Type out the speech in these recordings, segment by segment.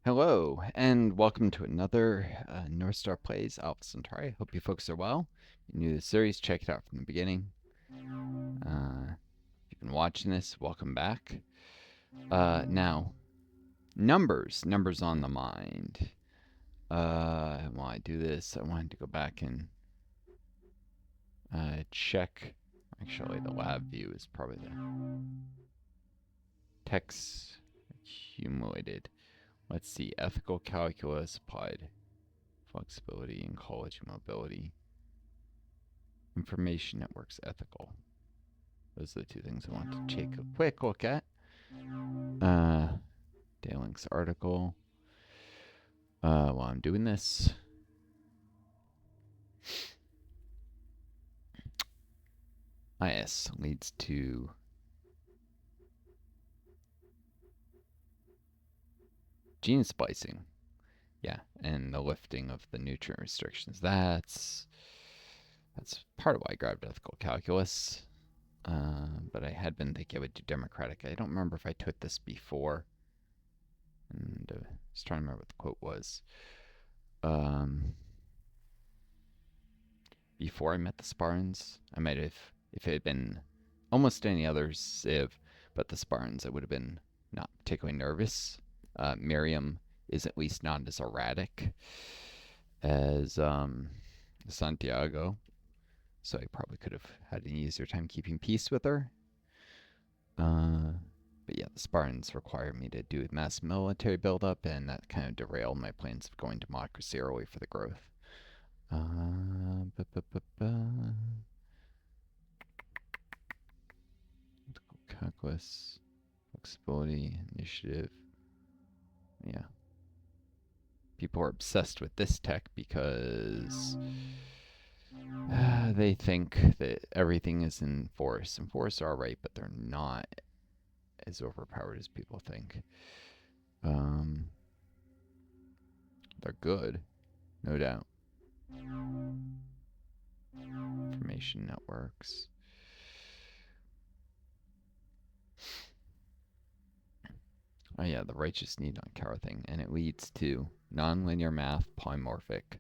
Hello, and welcome to another Northstar Plays Alpha Centauri. Hope you folks are well. If you're new to the series, check it out from the beginning. If you've been watching this, welcome back. Now, numbers on the mind. While I do this, I wanted to go back and check. Actually, the lab view is probably the text accumulated. Let's see, ethical calculus, applied flexibility, and college mobility. Information networks ethical. Those are the two things I want to take a quick look at. Dalink's article. While I'm doing this. IS leads to gene splicing. Yeah, and the lifting of the nutrient restrictions. That's part of why I grabbed ethical calculus. But I had been thinking I would do democratic. I don't remember if I took this before. And I was trying to remember what the quote was. Before I met the Spartans, I might have, if it had been almost any other civ, but the Spartans, I would have been not particularly nervous. Miriam is at least not as erratic as Santiago, so I probably could have had an easier time keeping peace with her. But yeah, the Spartans require me to do mass military buildup, and that kind of derailed my plans of going democracy early for the growth. Calculus, flexibility, initiative. Yeah. People are obsessed with this tech because they think that everything is in force. And forests are right, but they're not as overpowered as people think. They're good, no doubt. Information networks. Oh yeah, the righteous need not cower thing, and it leads to nonlinear math, polymorphic.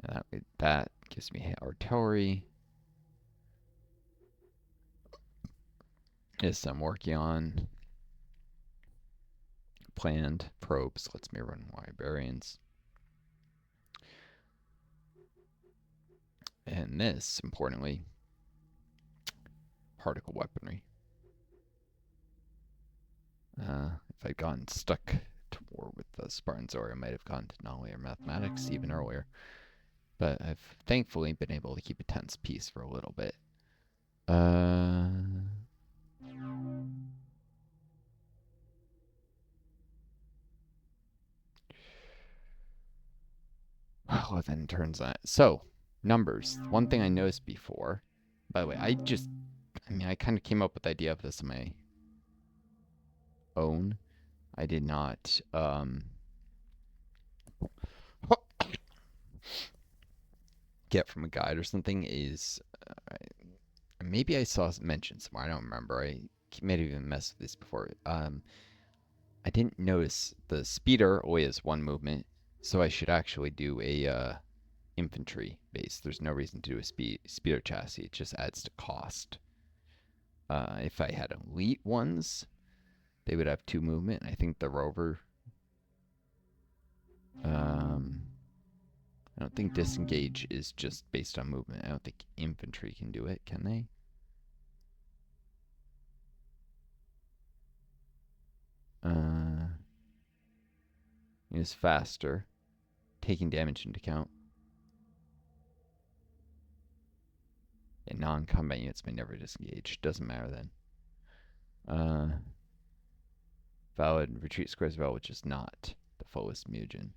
And that gives me artillery. This I'm working on. Planned probes lets me run librarians. And this, importantly, particle weaponry. If I'd gotten stuck to war with the Spartans, or I might have gone to nonlinear mathematics even earlier. But I've thankfully been able to keep a tense peace for a little bit. Well, then turns out. So, numbers. One thing I noticed before. By the way, I kind of came up with the idea of this on my own. I did not get from a guide or something. Maybe I saw mentioned somewhere. I don't remember. I may have even messed with this before. I didn't notice the speeder only has one movement, so I should actually do a infantry base. There's no reason to do a speeder chassis. It just adds to cost. If I had elite ones, they would have 2 movement. I think the rover. I don't think disengage is just based on movement. I don't think infantry can do it, can they? Is faster, taking damage into account. And non-combat units may never disengage. Doesn't matter then. Valid retreat squares valid, which is not the fullest mutagen.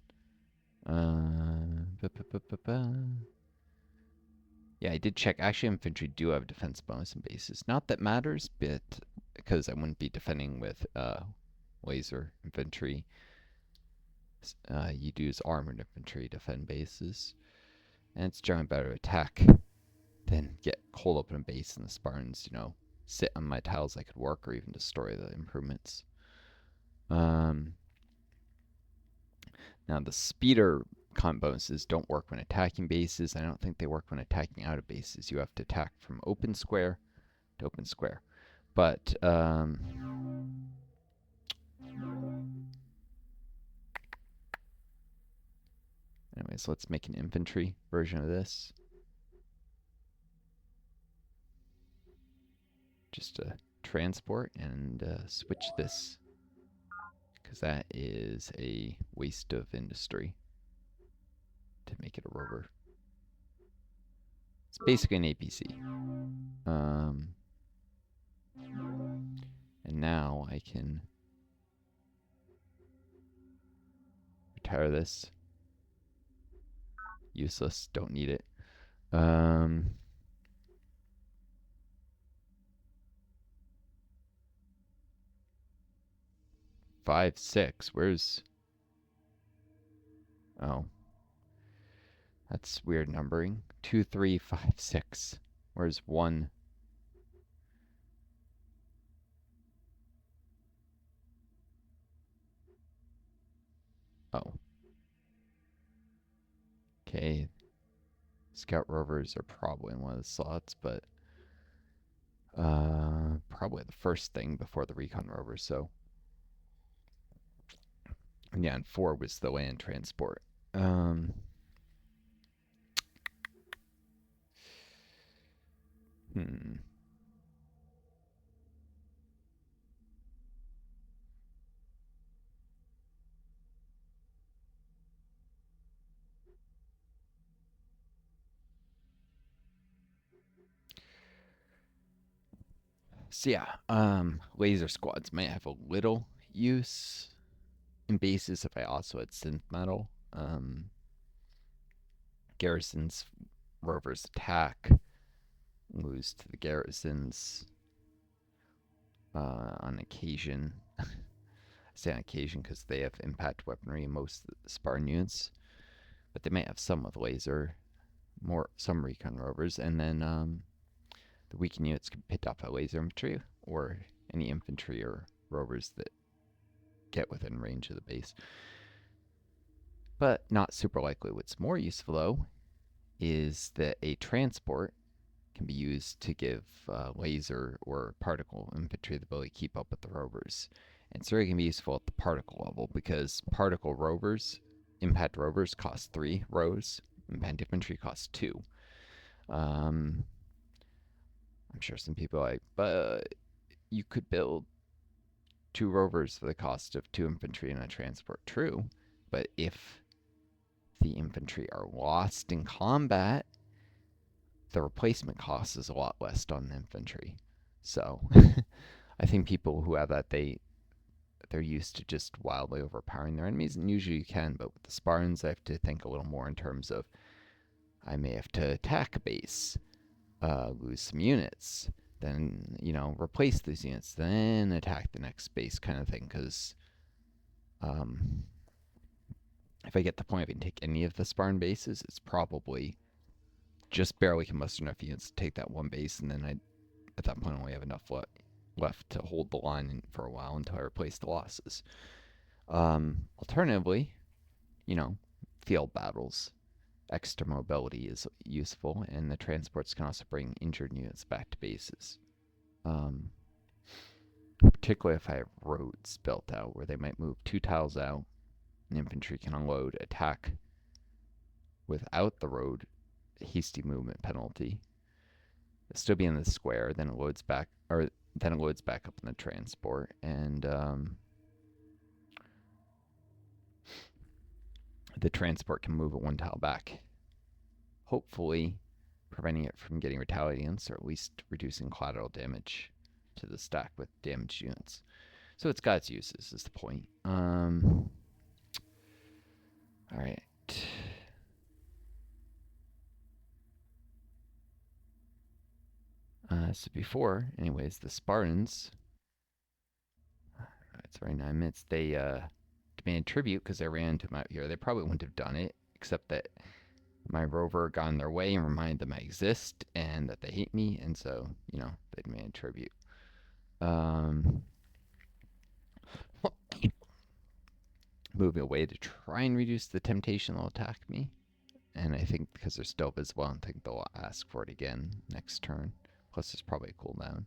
Yeah, I did check. Actually, infantry do have a defense bonus in bases. Not that matters, but because I wouldn't be defending with laser infantry. You'd use armored infantry to defend bases. And it's generally better to attack than get holed up in a base and the Spartans, sit on my tiles I could work or even destroy the improvements. Now the speeder comp bonuses don't work when attacking bases. I don't think they work when attacking out of bases. You have to attack from open square to open square. But anyways, let's make an infantry version of this. Just a transport and switch this, because that is a waste of industry to make it a rover. It's basically an APC. And now I can retire this. Useless, don't need it. 5, 6. Where's... Oh. That's weird numbering. 2, 3, 5, 6. Where's 1? Oh. Okay. Scout rovers are probably in one of the slots, but probably the first thing before the recon rover, so... Yeah, and 4 was the land transport. So yeah, laser squads might have a little use in bases if I also had synth metal. Garrisons, rovers attack, lose to the garrisons on occasion. I say on occasion because they have impact weaponry in most of the Spartan units, but they might have some with laser, some recon rovers, and then the weakened units can pick off a laser infantry or any infantry or rovers that get within range of the base. But not super likely. What's more useful, though, is that a transport can be used to give laser or particle infantry the ability to keep up with the rovers. And it's really going to be useful at the particle level, because particle rovers, impact rovers, cost 3 rows. Impact infantry costs 2. I'm sure some people are like, but you could build 2 rovers for the cost of 2 infantry and a transport. True, but if the infantry are lost in combat, the replacement cost is a lot less on the infantry. So I think people who have that, they're used to just wildly overpowering their enemies, and usually you can, but with the Spartans I have to think a little more in terms of I may have to attack a base, lose some units, then, replace these units, then attack the next base kind of thing, because if I get to the point I can take any of the Spartan bases, it's probably just barely can muster enough units to take that one base, and then I, at that point, only have enough left to hold the line for a while until I replace the losses. Alternatively, field battles, extra mobility is useful, and the transports can also bring injured units back to bases. Particularly if I have roads built out where they might move 2 tiles out, and infantry can unload, attack without the road hasty movement penalty. It'll still be in the square, then it loads back, or then it loads back up in the transport, and the transport can move it 1 tile back, hopefully preventing it from getting retaliations, or at least reducing collateral damage to the stack with damaged units. So it's got its uses, is the point. All right. So before, anyways, the Spartans, it's already 9 minutes, they demanded tribute because I ran into them out here. They probably wouldn't have done it, except that my rover got in their way and reminded them I exist and that they hate me, and so, they demanded tribute. moving away to try and reduce the temptation they'll attack me. And I think because they're still visible, I don't think they'll ask for it again next turn. Plus, there's probably a cooldown.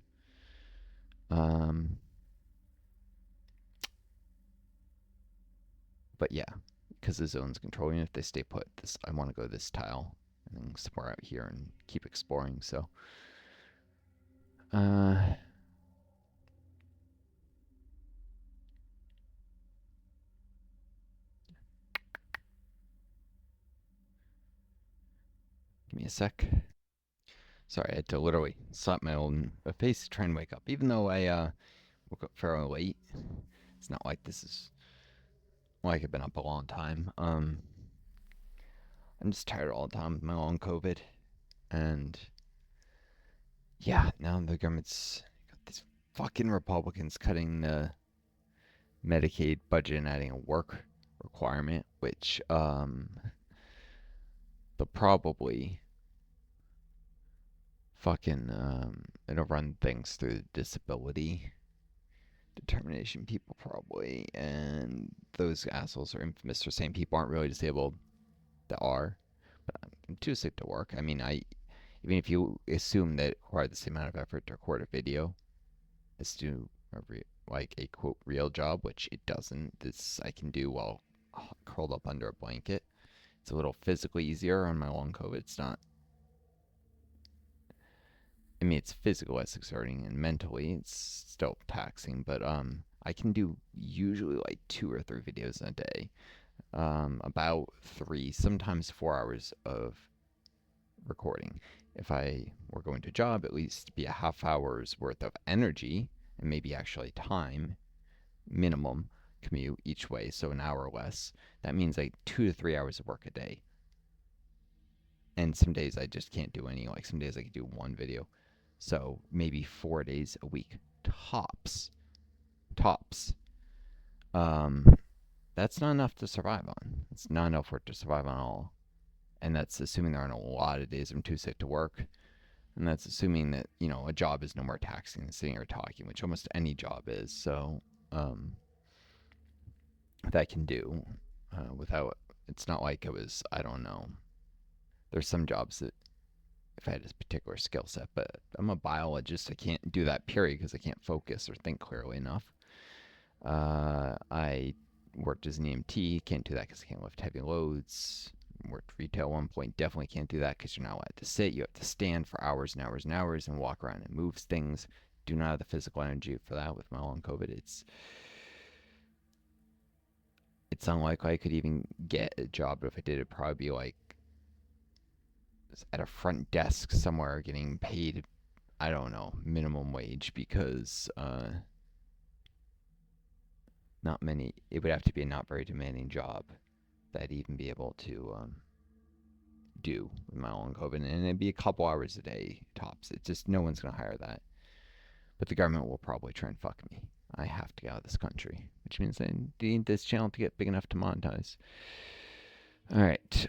But yeah, because the zone's controlling, if they stay put, this I want to go this tile and then somewhere out here and keep exploring. So, give me a sec. Sorry, I had to literally slap my own face trying to wake up. Even though I woke up fairly late, it's not like this is like I've been up a long time. I'm just tired all the time with my long COVID, and yeah, now the government's got these fucking Republicans cutting the Medicaid budget and adding a work requirement, which they'll probably fucking it'll run things through disability determination people probably, and those assholes are infamous for saying people aren't really disabled that are. But I'm too sick to work. I mean, even if you assume that it required the same amount of effort to record a video as to like a quote real job, which it doesn't. This I can do while curled up under a blanket. It's a little physically easier on my long COVID. It's not. I mean, it's physically less exerting, and mentally it's still taxing. But I can do usually like 2 or 3 videos a day. About 3, sometimes 4 hours of recording. If I were going to a job, at least be a half hour's worth of energy and maybe actually time minimum commute each way, so an hour or less. That means like 2 to 3 hours of work a day. And some days I just can't do any. Like some days I could do 1 video. So maybe 4 days a week tops. Tops. That's not enough to survive on. It's not enough work to survive on all. And that's assuming there aren't a lot of days I'm too sick to work. And that's assuming that, a job is no more taxing than sitting here talking, which almost any job is. So, that I can do without, it's not like I don't know. There's some jobs that if I had a particular skill set, but I'm a biologist. I can't do that period because I can't focus or think clearly enough. I worked as an EMT, can't do that because I can't lift heavy loads. Worked retail at one point, definitely can't do that because you're not allowed to sit. You have to stand for hours and hours and hours and walk around and move things. Do not have the physical energy for that with my long COVID. It's unlikely I could even get a job, but if I did, it'd probably be like at a front desk somewhere getting paid, I don't know, minimum wage because not many, it would have to be a not very demanding job that I'd even be able to do with my long COVID, and it'd be a couple hours a day tops. It's just no one's going to hire that. But the government will probably try and fuck me. I have to get out of this country, which means I need this channel to get big enough to monetize. All right.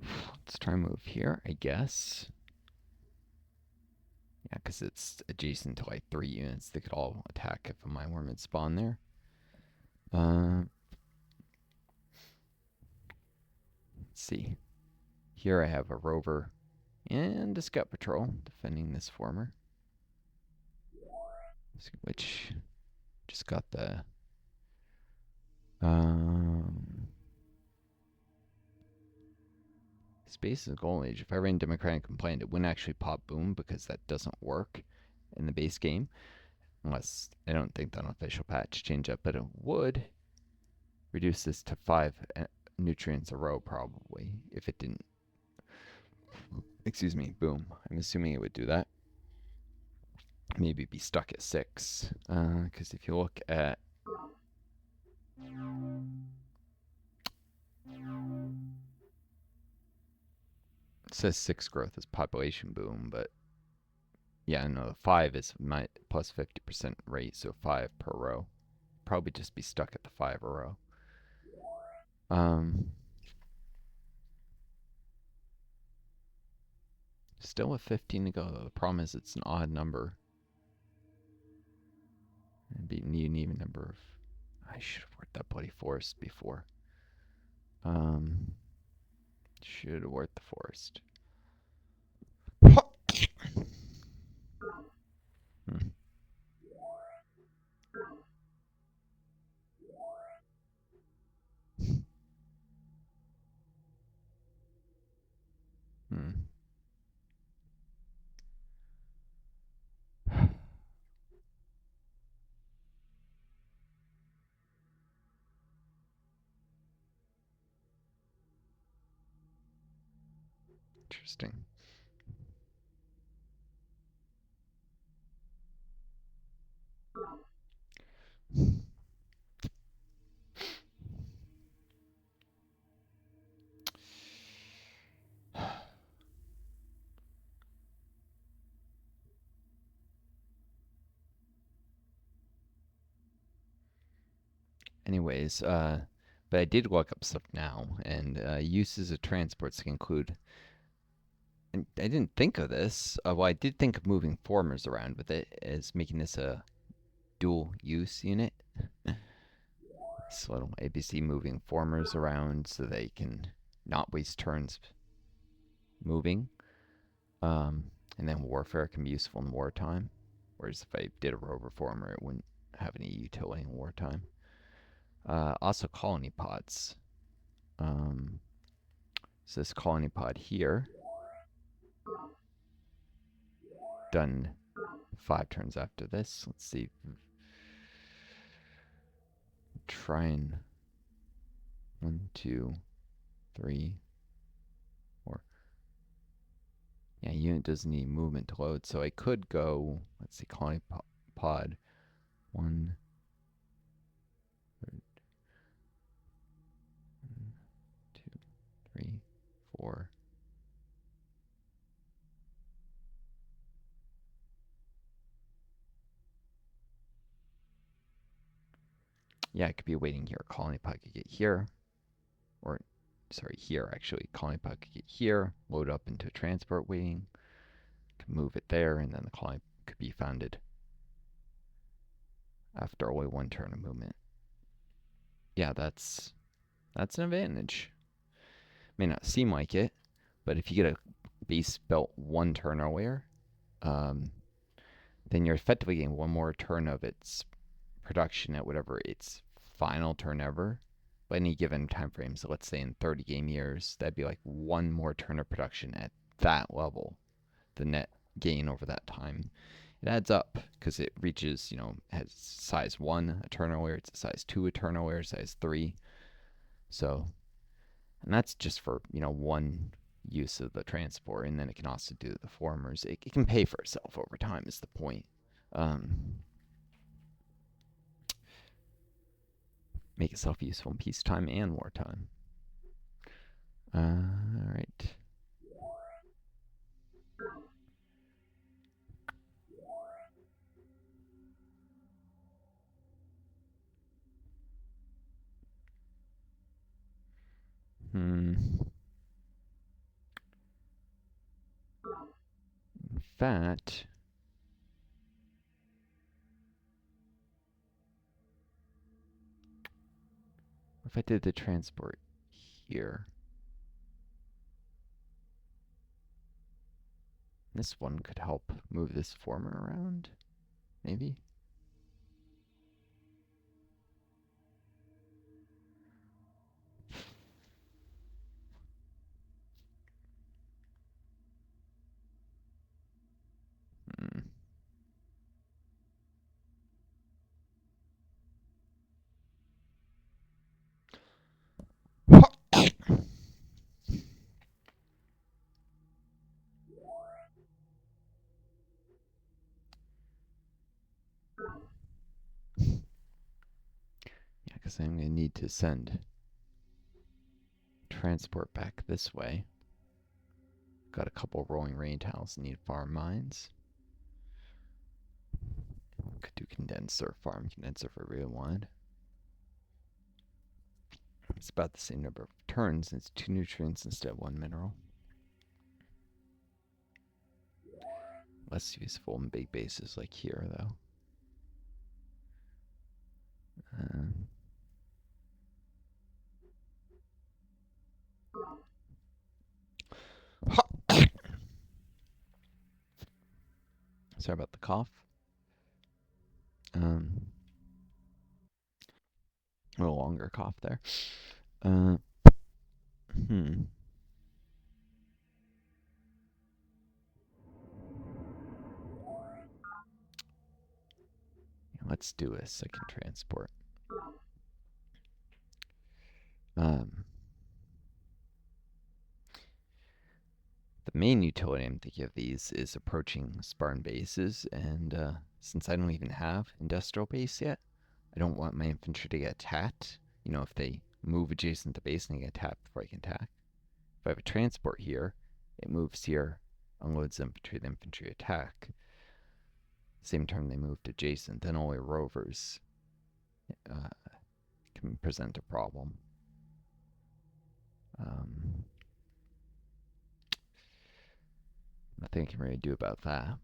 Let's try and move here, I guess. Yeah, because it's adjacent to like 3 units. They could all attack if a Mindworm had spawned there. Let's see. Here I have a rover and a scout patrol defending this former, which just got the space is golden age. If I ran Democratic complaint, it wouldn't actually pop boom because that doesn't work in the base game, unless I don't think the unofficial patch change up, but it would reduce this to 5 nutrients a row probably if it didn't. Excuse me, boom. I'm assuming it would do that. Maybe be stuck at 6, because if you look at it says 6 growth is population boom, but yeah, no, 5 is my plus 50% rate, so 5 per row. Probably just be stuck at the 5 a row. Still with 15 to go, though. The problem is it's an odd number. It'd be an even number of... I should have worked that bloody forest before. Should have worked the forest. Hmm. Hmm. Interesting. Anyways, but I did look up stuff now, and uses of transports can include. And I didn't think of this. Well, I did think of moving formers around with it as making this a dual use unit. So ABC moving formers around so they can not waste turns moving. And then warfare can be useful in wartime. Whereas if I did a rover former, it wouldn't have any utility in wartime. Also colony pods. So this colony pod here, done 5 turns after this. Let's see. Try and 1, 2, 3, 4. Yeah, unit doesn't need movement to load, so I could go. Let's see, colony pod 1, 2, 3, 4. Yeah, it could be waiting here. Colony pod could get here, or sorry, here actually. Colony pod could get here, load up into transport waiting, could move it there, and then the colony could be founded after only 1 turn of movement. Yeah, that's an advantage. May not seem like it, but if you get a base built 1 turn earlier, then you're effectively getting 1 more turn of its production at whatever its final turn ever by any given time frame. So let's say in 30 game years, that'd be like 1 more turn of production at that level, the net gain over that time. It adds up because it reaches, has size 1 a turn earlier, it's a size 2 a turn earlier, size 3. So, and that's just for, 1 use of the transport, and then it can also do the formers. It can pay for itself over time is the point. Make itself useful in peacetime and wartime. All right. In fact, if I did the transport here, this one could help move this former around, maybe. Hmm. Yeah, because I'm going to need to send transport back this way. Got a couple rolling rain tiles, need farm mines. Could do farm condenser if I really wanted. It's about the same number of turns, and it's 2 nutrients instead of 1 mineral. less useful in big bases like here, though. Sorry about the cough. A little longer cough there. Let's do a second transport. The main utility I'm thinking of these is approaching Spartan bases, and since I don't even have industrial base yet, I don't want my infantry to get attacked. You know, if they move adjacent to base and they get attacked before I can attack. If I have a transport here, it moves here, unloads infantry, the infantry attack. Same turn they moved adjacent, then only rovers can present a problem. Nothing I can really do about that.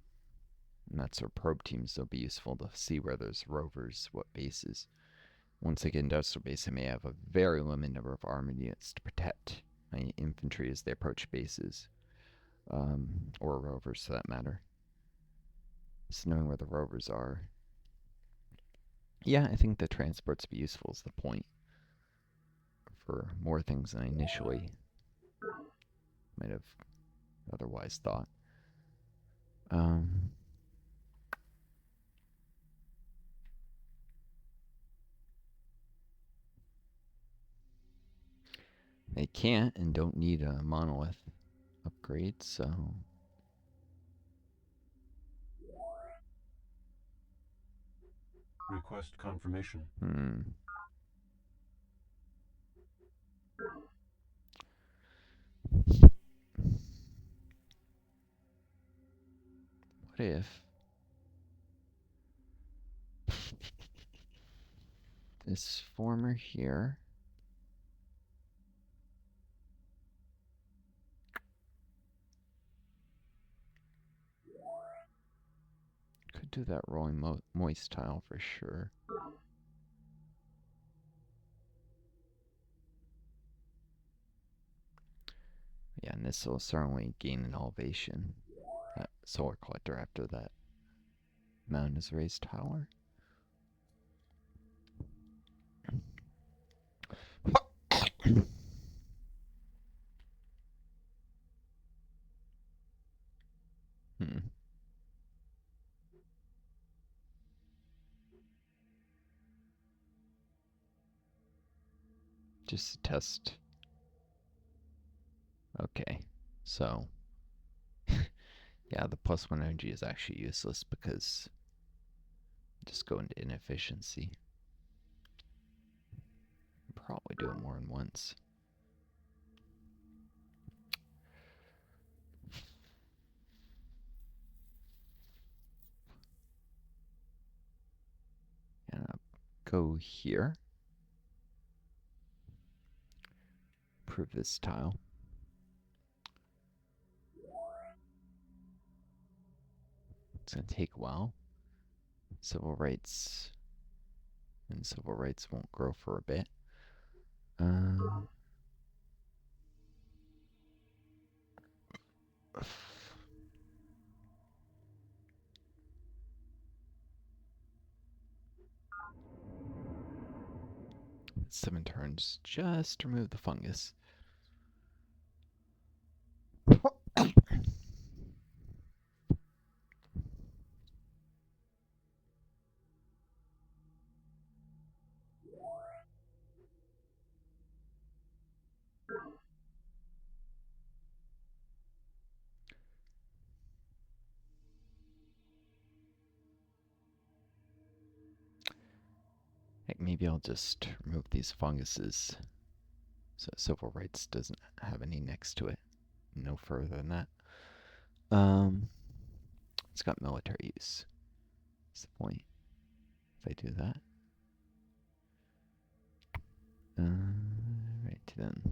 And that's where probe teams will be useful to see where there's rovers, what bases. Once I get industrial base, I may have a very limited number of armored units to protect my infantry as they approach bases, or rovers for that matter. So knowing where the rovers are, yeah, I think the transports be useful is the point for more things than I initially might have otherwise thought. They can't and don't need a monolith upgrade, so... Request confirmation. What if this former here could do that rolling moist tile for sure. Yeah, and this will certainly gain an elevation. That solar collector after that mountain is raised taller. Just to test. Okay, so yeah, the +1 energy is actually useless because just go into inefficiency. Probably do it more than once. And I'll go here. Improve this tile. It's going to take a while. Civil rights and civil rights won't grow for a bit. Seven turns. Just remove the fungus. Heck, maybe I'll just remove these funguses so civil rights doesn't have any next to it. No further than that. It's got military use. What's the point if I do that? Right then.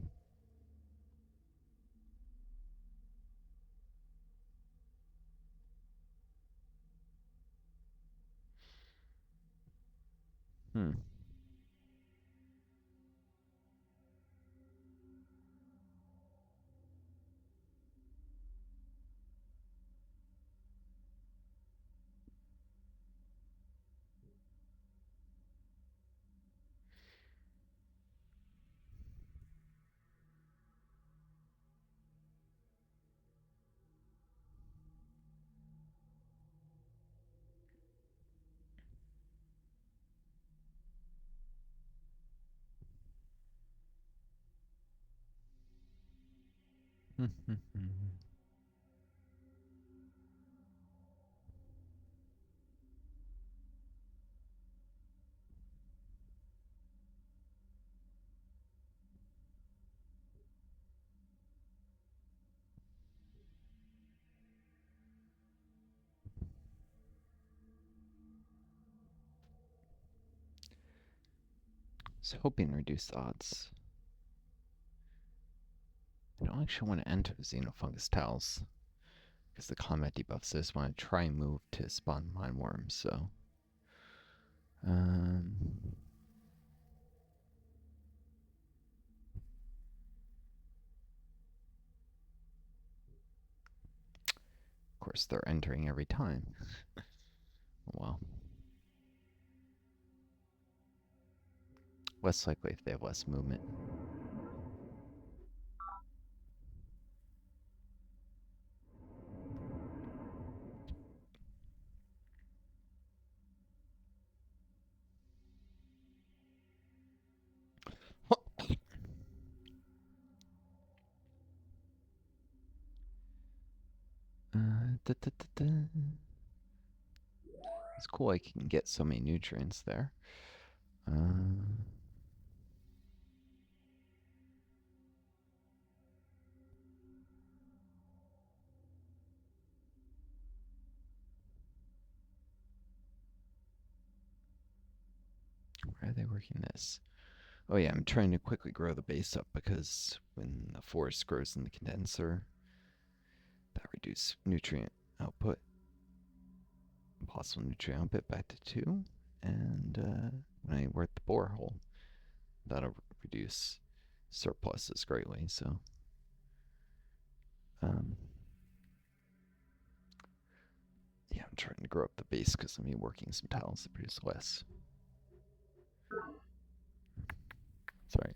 Hmm. So hoping to reduce the odds. I don't actually want to enter Xenofungus Tiles because the combat debuffs. I just want to try and move to spawn Mindworms. So, of course, they're entering every time. Well, less likely if they have less movement. It's cool I can get so many nutrients there. Where are they working this? Oh yeah, I'm trying to quickly grow the base up because when the forest grows in the condenser, that reduces nutrient output. Possible nutrient output back to 2. And when I work the borehole, that'll reduce surpluses greatly. So, yeah, I'm trying to grow up the base because I'm working some tiles to produce less. Sorry.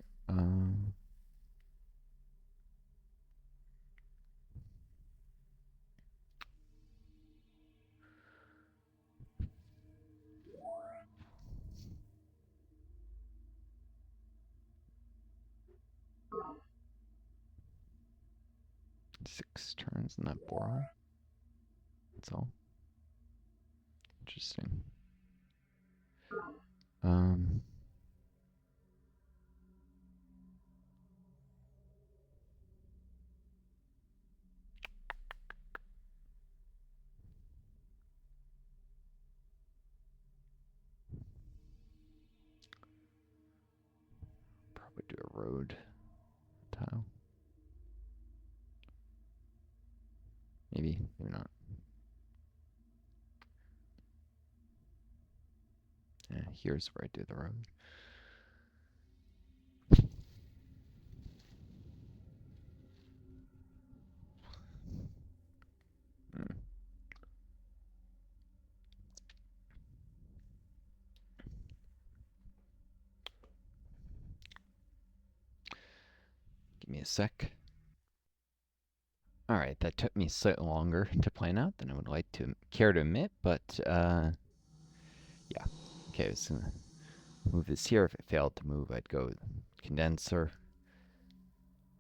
Six turns in that borehole. That's all. Interesting. Probably do a road tile. Maybe not. Yeah, here's where I do the road. Give me a sec. Alright, that took me slightly longer to plan out than I would like to care to admit, but yeah. Okay, I was gonna move this here. If it failed to move, I'd go condenser.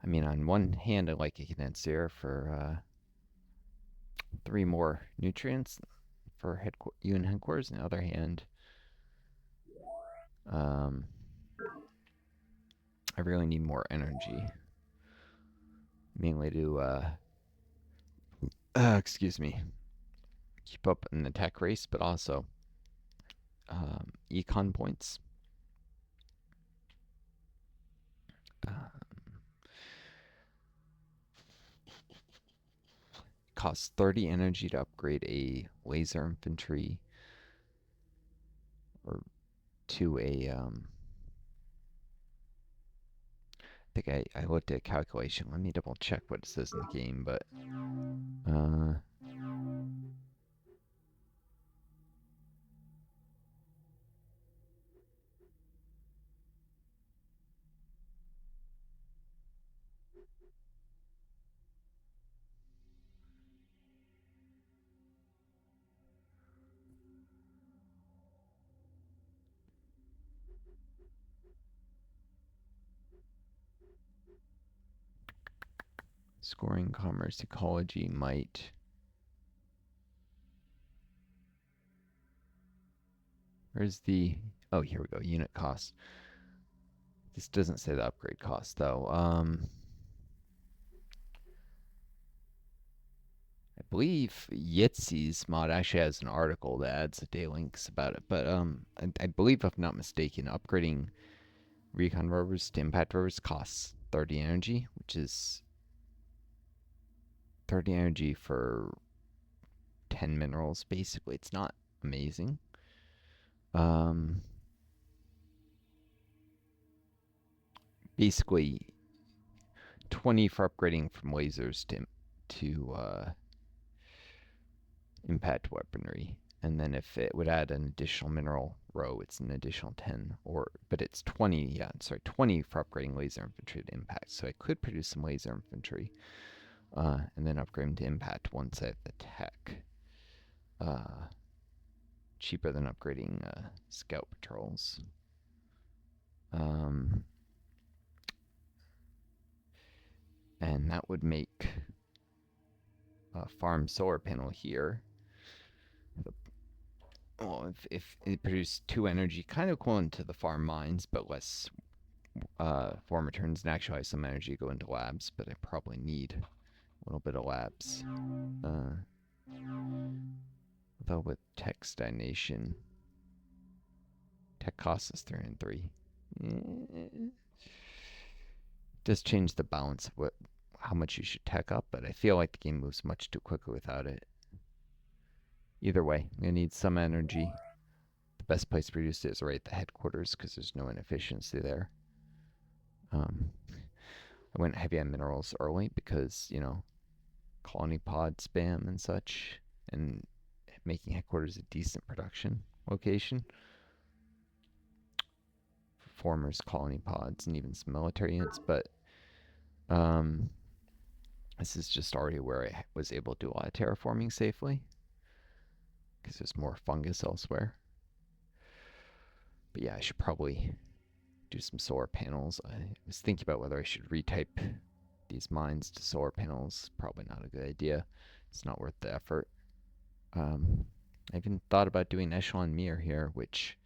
I mean, on one hand, I like a condenser for 3 more nutrients for UN headquarters. On the other hand, I really need more energy, mainly to excuse me, keep up in the tech race, but also econ points. Costs 30 energy to upgrade a laser infantry, or to a I think I looked at a calculation. Let me double check what it says in the game, but uh scoring, commerce, ecology, might. Where's the oh, here we go, unit cost. This doesn't say the upgrade cost though. I believe Yitzi's mod actually has an article that adds the day links about it, but I believe if I'm not mistaken, upgrading recon rovers to impact rovers costs 30 energy, which is 30 energy for 10 minerals. Basically, it's not amazing. Basically 20 for upgrading from lasers to impact weaponry. And then if it would add an additional mineral row, it's an additional 10. But it's 20, yeah, sorry, 20 for upgrading laser infantry to impact. So I could produce some laser infantry and then upgrade them to impact once I have the tech. Cheaper than upgrading scout patrols. And that would make a farm solar panel here. Well, if it produced 2 energy, kind of equivalent to the farm mines, but less farm returns, and actually has some energy go into labs, but I probably need a little bit of labs. Though with tech stagnation, tech costs us 3 and 3. Does change the balance of how much you should tech up, but I feel like the game moves much too quickly without it. Either way, I'm going to need some energy. The best place to produce it is right at the headquarters because there's no inefficiency there. I went heavy on minerals early because, you know, colony pod spam and such, and making headquarters a decent production location. Formers, colony pods, and even some military units, but this is just already where I was able to do a lot of terraforming safely because there's more fungus elsewhere. But yeah, I should probably do some solar panels. I was thinking about whether I should retype these mines to solar panels. Probably not a good idea. It's not worth the effort. I even thought about doing echelon Meier here, which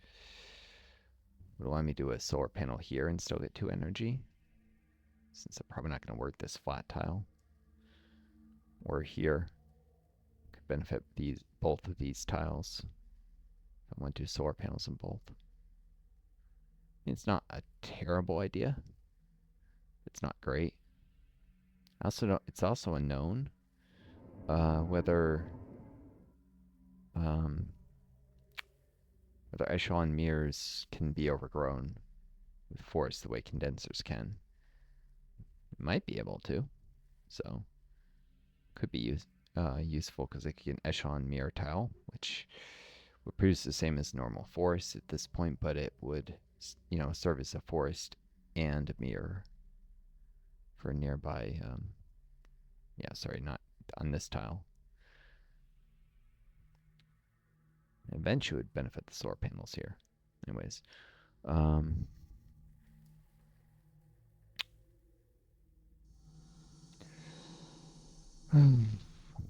would allow me to do a solar panel here and still get 2 energy, since I'm probably not going to work this flat tile. Or here, could benefit both of these tiles. I want to do solar panels in both. It's not a terrible idea. It's not great. It's also unknown whether echelon mirrors can be overgrown with force the way condensers can. It might be able to, so could be useful because they could get an echelon mirror tile, which would produce the same as normal forest at this point, but it would, you know, serve as a forest and a mirror for nearby. Yeah, sorry, not on this tile. Eventually would benefit the solar panels here. Anyways, I'm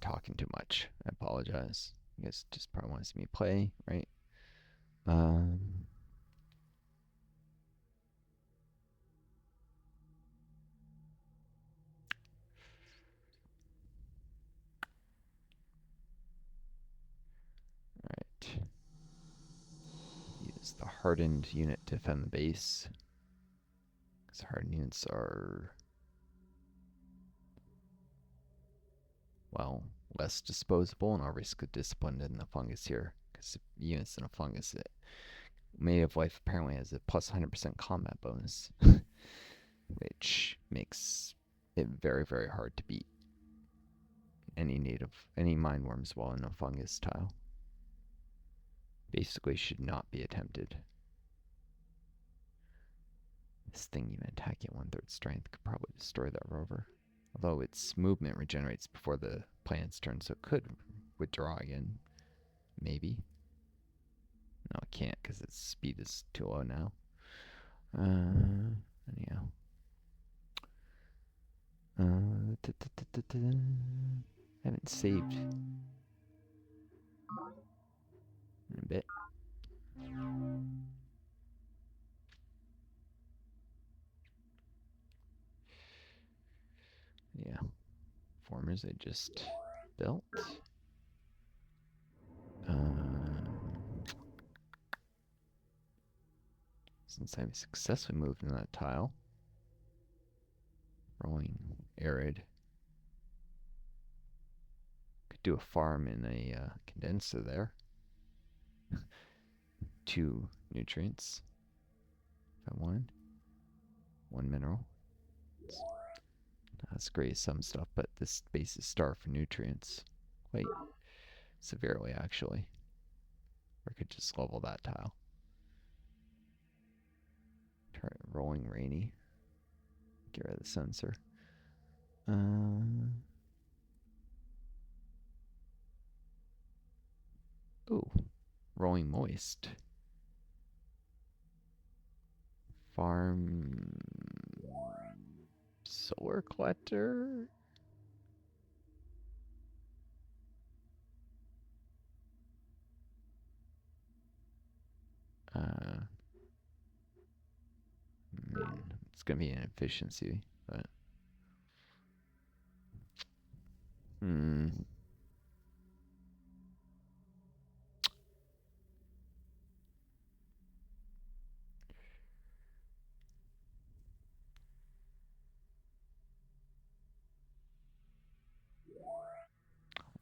talking too much. I apologize. You guys just probably want to see me play, right? Alright. Use the hardened unit to defend the base. Because hardened units are, well, less disposable, and I'll risk a discipline in the fungus here. Because units in a fungus, Made of Life apparently has a plus 100% combat bonus, which makes it very, very hard to beat any Mindworms while in a fungus tile. Basically should not be attempted. This thing even attacking at 1/3 strength could probably destroy that rover. Although its movement regenerates before the planet's turn, so it could withdraw again. Maybe. No, it can't because its speed is too low now. Anyhow. I haven't saved in a bit. Yeah. Formers I just built. Since I've successfully moved in that tile, rolling arid. Could do a farm in a condenser there. 2 nutrients if I wanted. 1 mineral. That's great, some stuff, but this base is starved for nutrients. Quite severely, actually. Or I could just level that tile. Try rolling rainy. Get rid of the sensor. Ooh, rolling moist. Farm solar collector. It's gonna be an efficiency, but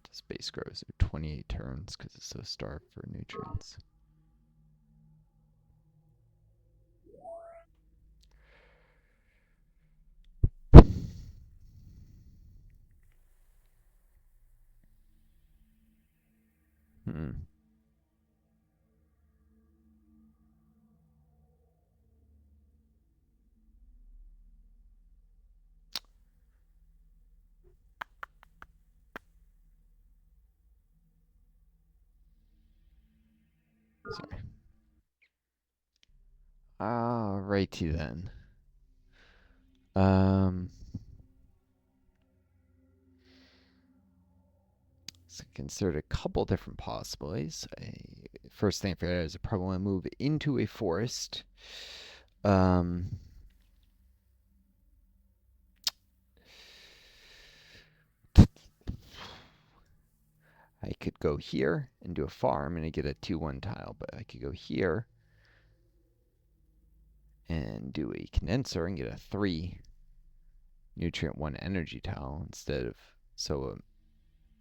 this base grows at 28 turns because it's so starved for nutrients. Sorry. Alrighty then. So considered a couple different possibilities. First thing I figured out is I probably want to move into a forest. I could go here and do a farm and I get a 2/1 tile, but I could go here and do a condenser and get a 3 nutrient 1 energy tile instead of, so a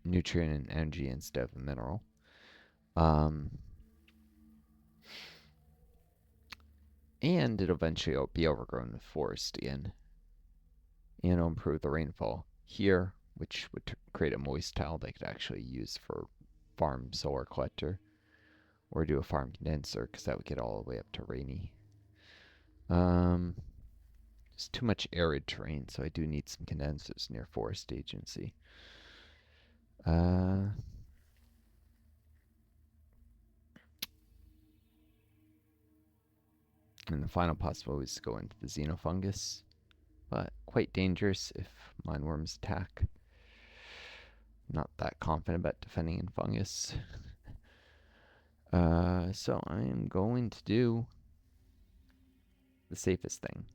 nutrient and energy instead of a mineral. And it'll eventually be overgrown with forest again. And it'll improve the rainfall here, which would create a moist tile that I could actually use for farm solar collector. Or do a farm condenser, because that would get all the way up to rainy. It's too much arid terrain, so I do need some condensers near forest agency. And the final possibility is to go into the xenofungus, but quite dangerous if mindworms attack. Not that confident about defending in fungus. So I am going to do the safest thing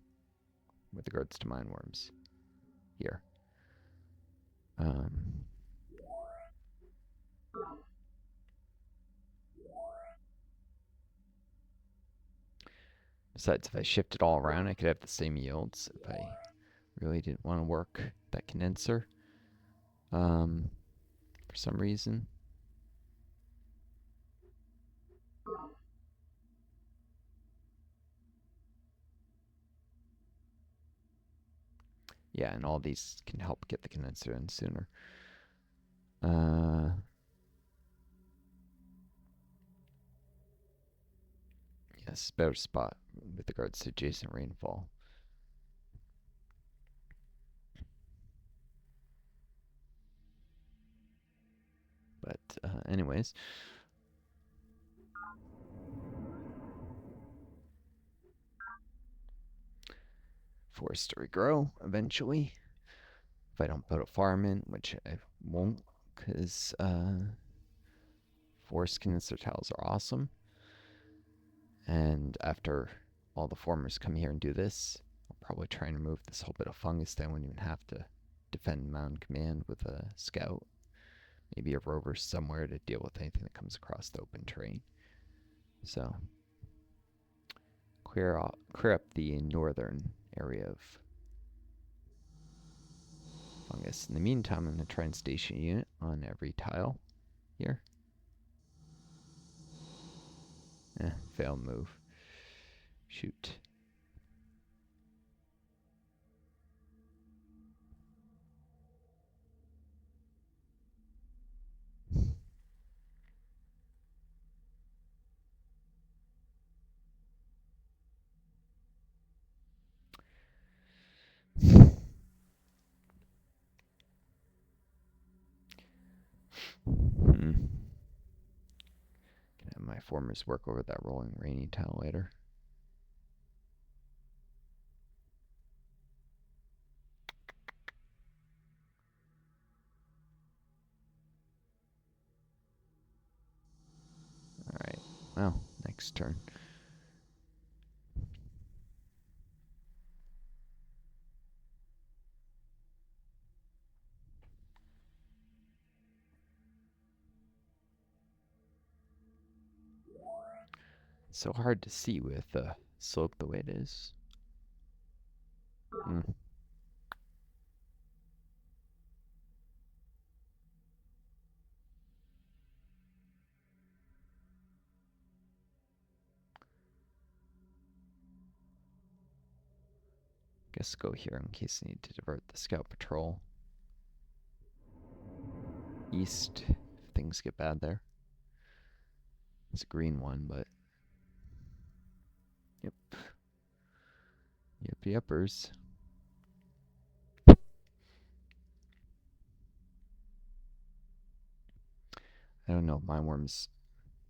with regards to mindworms here. Besides, if I shift it all around, I could have the same yields if I really didn't want to work that condenser for some reason. Yeah, and all these can help get the condenser in sooner. Yeah, this is a better spot with regards to adjacent rainfall. But anyways, forest to regrow eventually. If I don't put a farm in, which I won't, because forest condenser tiles are awesome. And after all the farmers come here and do this, I'll probably try and remove this whole bit of fungus. Then I wouldn't even have to defend mound command with a scout. Maybe a rover somewhere to deal with anything that comes across the open terrain. So clear up the northern area of fungus. In the meantime, I'm going to try and station a unit on every tile here. Failed move. Shoot. Can have my formers work over that rolling rainy tile later. Alright, well, next turn. It's so hard to see with the slope the way it is. Guess go here in case I need to divert the scout patrol east if things get bad there. It's a green one, but yep. Yepers. I don't know if Mindworms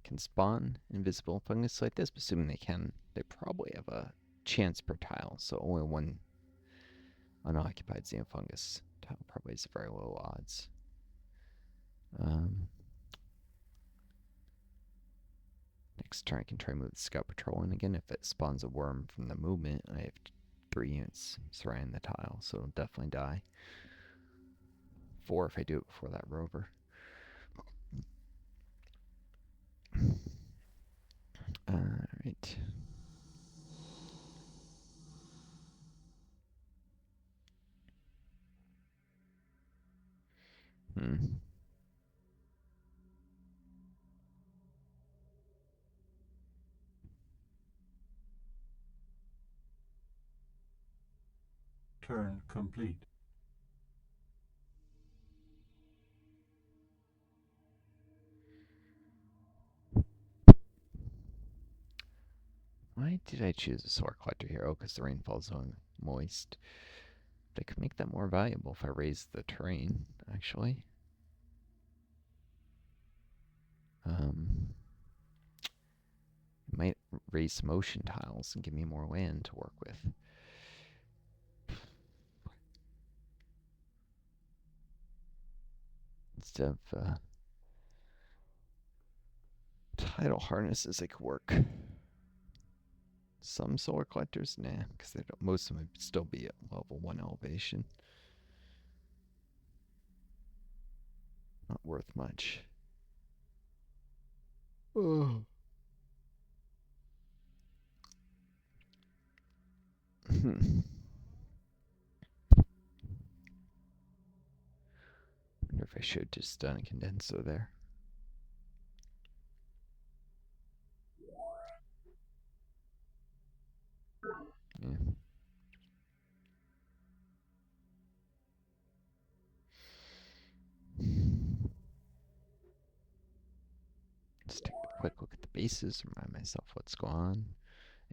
can spawn invisible fungus like this, but assuming they can, they probably have a chance per tile, so only one unoccupied xenofungus tile probably has very low odds. Next turn I can try to move the scout patrol in again. If it spawns a worm from the movement, I have 3 units surrounding the tile, so it'll definitely die. 4 if I do it before that rover. Alright. Turn complete. Why did I choose a solar collector here? Oh, because the rainfall zone moist. But I could make that more valuable if I raise the terrain, actually. It might raise some ocean tiles and give me more land to work with. Instead of tidal harnesses, I could work some solar collectors. Nah, because most of them would still be at level 1 elevation. Not worth much. Oh. Wonder if I should just done a condenser there. Yeah. Just take a quick look at the bases, remind myself what's going on,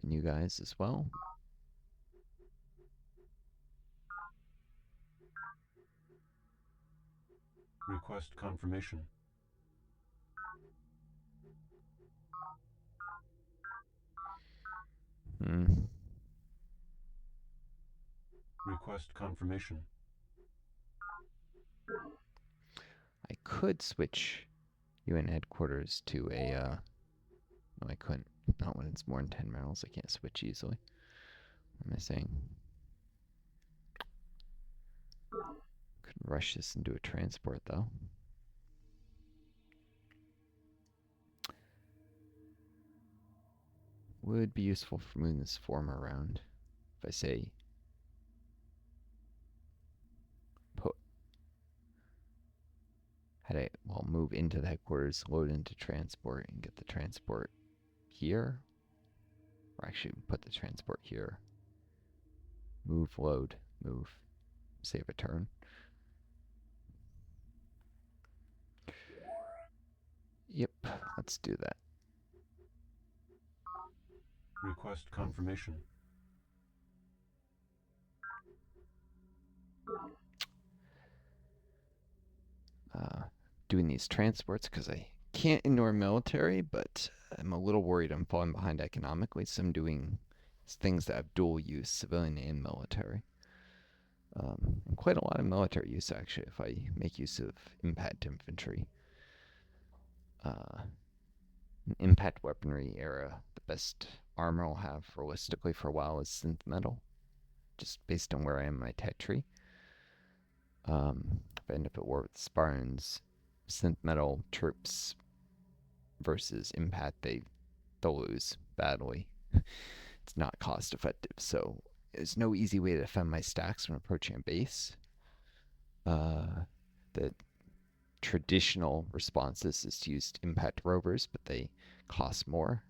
and you guys as well. Request confirmation. Request confirmation. I could switch UN headquarters to a, no I couldn't. Not when it's more than 10 miles, I can't switch easily. What am I saying? Couldn't rush this into a transport though. Would be useful for moving this form around. If I say put, move into the headquarters, load into transport, and get the transport here. Or actually put the transport here. Move, load, move. Save a turn. Yep, let's do that. Request confirmation. Doing these transports because I can't ignore military, but I'm a little worried I'm falling behind economically, so I'm doing things that have dual use, civilian and military. And quite a lot of military use, actually, if I make use of impact infantry. Impact weaponry era, the best armor I'll have realistically for a while is synth metal, just based on where I am in my tech tree. If I end up at war with Spartans, synth metal troops versus impact, they'll lose badly. It's not cost effective, so there's no easy way to defend my stacks when approaching a base. The traditional responses is to use impact rovers, but they cost more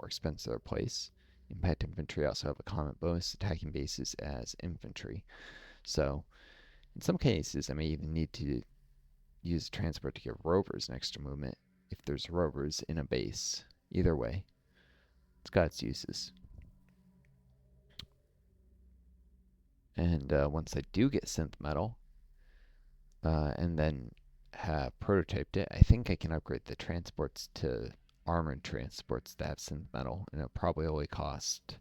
expensive to place. Impact infantry also have a comment bonus attacking bases as infantry. So in some cases, I may even need to use transport to give rovers an extra movement if there's rovers in a base. Either way, it's got its uses. And once I do get synth metal, and then have prototyped it, I think I can upgrade the transports to armored transports that have synth metal, and it'll probably only cost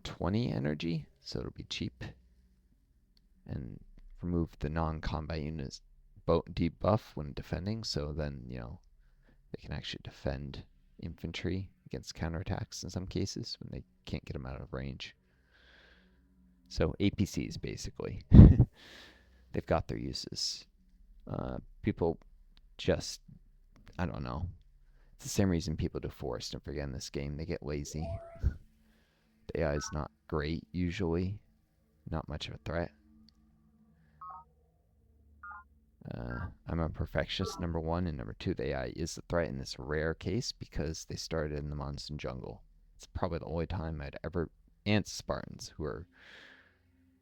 20 energy, so it'll be cheap. And remove the non-combat units debuff when defending, so then, they can actually defend infantry against counterattacks in some cases when they can't get them out of range. So APCs, basically. They've got their uses. People just, I don't know. It's the same reason people do forest and forget in this game. They get lazy. The AI is not great, usually. Not much of a threat. I'm a perfectionist, number one, and number two, the AI is a threat in this rare case because they started in the monsoon jungle. It's probably the only time I'd ever... And Spartans, who are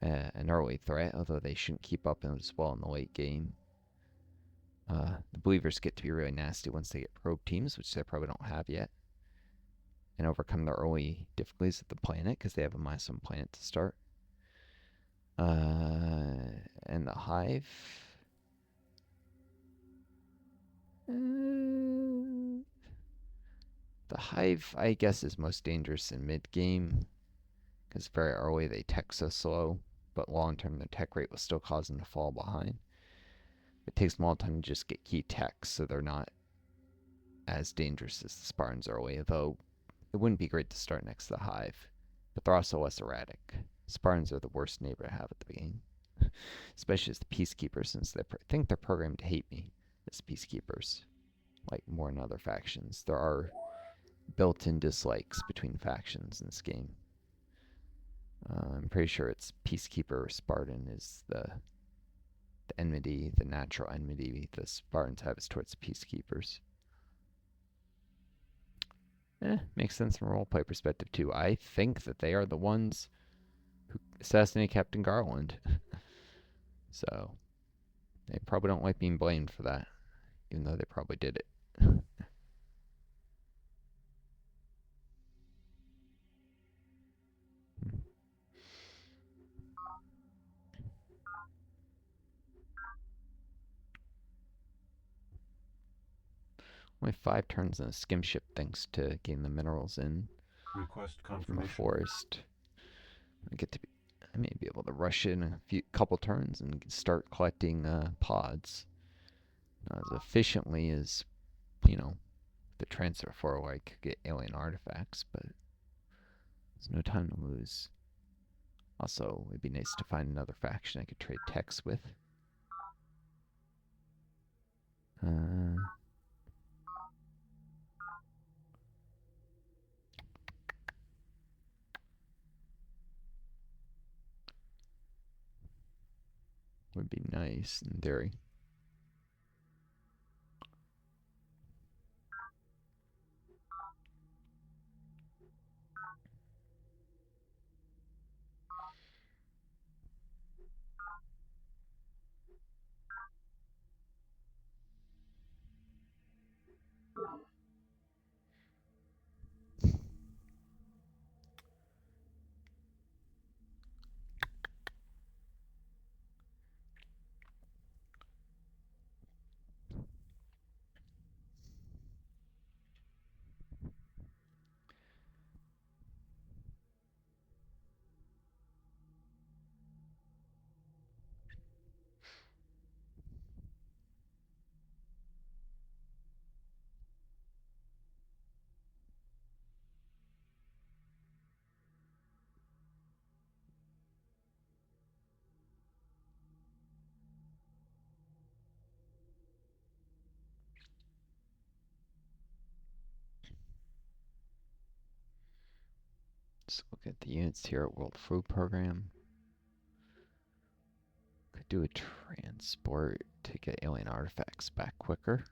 an early threat, although they shouldn't keep up as well in the late game. The Believers get to be really nasty once they get probe teams, which they probably don't have yet, and overcome the early difficulties of the planet because they have a -1 planet to start. And the Hive... the Hive, I guess, is most dangerous in mid-game, because very early they tech so slow, but long-term their tech rate will still cause them to fall behind. It takes them all the time to just get key tech, so they're not as dangerous as the Spartans early, though it wouldn't be great to start next to the Hive, but they're also less erratic. Spartans are the worst neighbor to have at the beginning, especially as the Peacekeepers, since they think they're programmed to hate me as Peacekeepers, like more than other factions. There are built-in dislikes between factions in this game. I'm pretty sure it's Peacekeeper or Spartan is the enmity, the natural enmity the Spartans have is towards Peacekeepers. Makes sense from a roleplay perspective too. I think that they are the ones who assassinated Captain Garland. So they probably don't like being blamed for that. even though they probably did it. Only 5 turns on a skim ship thanks to getting the minerals in Request from a confirmation. forest. I may be able to rush in a couple turns and start collecting pods. Not as efficiently as, the transfer for where I could get alien artifacts, but there's no time to lose. Also, it'd be nice to find another faction I could trade techs with. Would be nice in theory. Let's look at the units here at World Food Program. Could do a transport to get alien artifacts back quicker.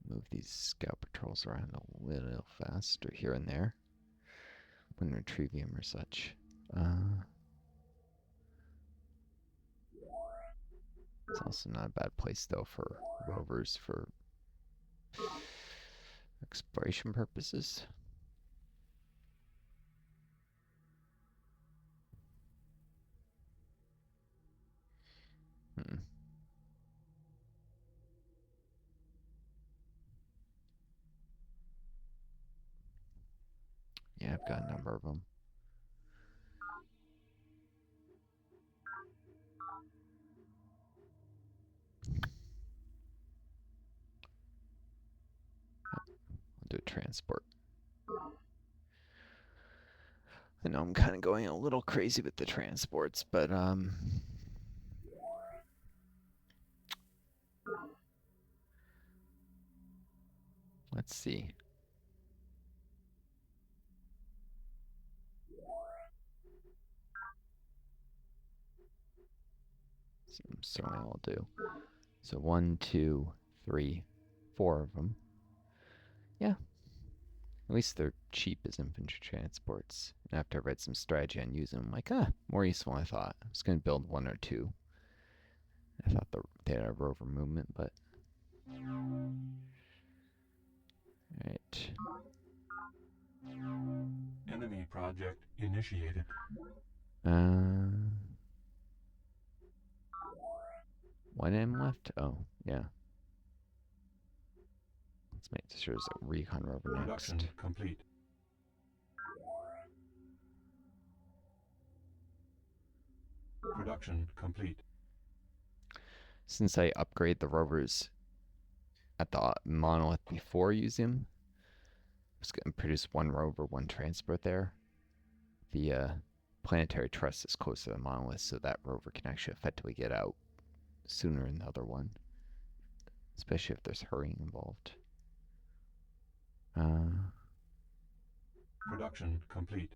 Move these scout patrols around a little faster here and there when retrieving them or such. It's also not a bad place though for rovers for exploration purposes. Yeah, I've got a number of them. I'll do a transport. I know I'm kind of going a little crazy with the transports, but let's see. So I'll do. So 1, 2, 3, 4 of them. Yeah. At least they're cheap as infantry transports. And after I read some strategy on using them, I'm like, more useful than I thought. I was going to build 1 or 2. I thought they had a rover movement, but... Alright. Enemy project initiated. 1 M left? Oh, yeah. Let's make sure there's a recon rover next. Production complete. Production complete. Since I upgrade the rovers at the monolith before using them, I'm just going to produce 1 rover, 1 transport there. The planetary trust is close to the monolith, so that rover can actually effectively get out sooner than the other one, especially if there's hurrying involved. Production complete.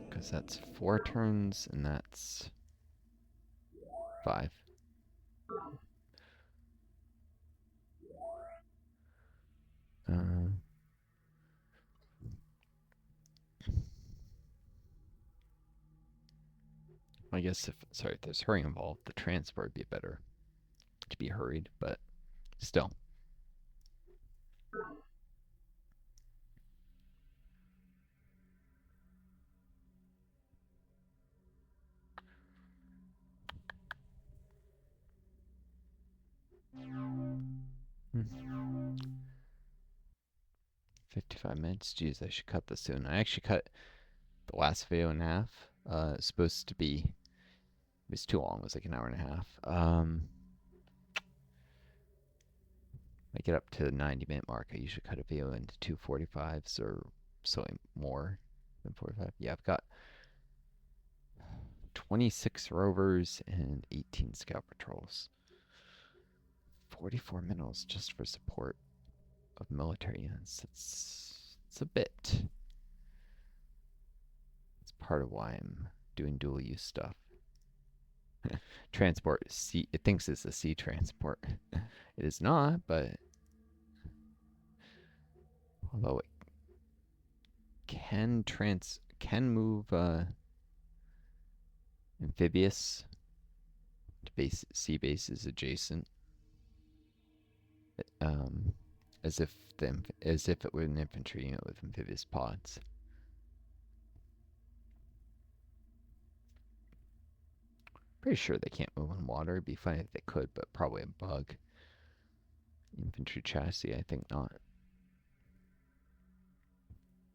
Because that's 4 turns, and that's 5. I guess if there's hurry involved, the transport would be better to be hurried, but still. Hmm. 55 minutes. Jeez, I should cut this soon. I actually cut the last video in half. It's supposed to be. It was too long. It was like an hour and a half. I get up to the 90-minute mark. I usually cut a video into 2:45s or something more than 45. Yeah, I've got 26 rovers and 18 scout patrols. 44 minutes just for support of military units. It's a bit. It's part of why I'm doing dual use stuff. Transport sea. It thinks it's a sea transport. It is not, but although it can move amphibious to sea bases adjacent, um, as if it were an infantry unit with amphibious pods. Pretty sure they can't move on water. It'd be funny if they could, but probably a bug. Infantry chassis, I think not.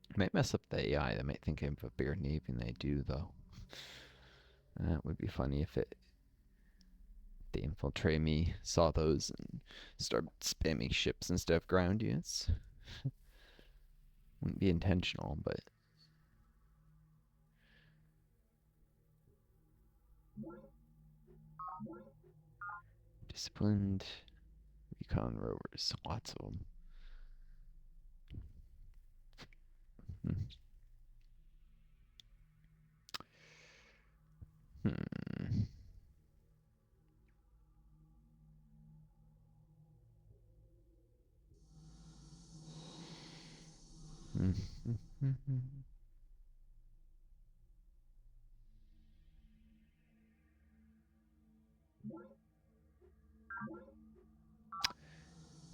It might mess up the AI. They might think I have a bigger navy than they do, though. That would be funny if they infiltrate me, saw those, and start spamming ships instead of ground units. Wouldn't be intentional, but disciplined recon rovers, lots of them. Hmm.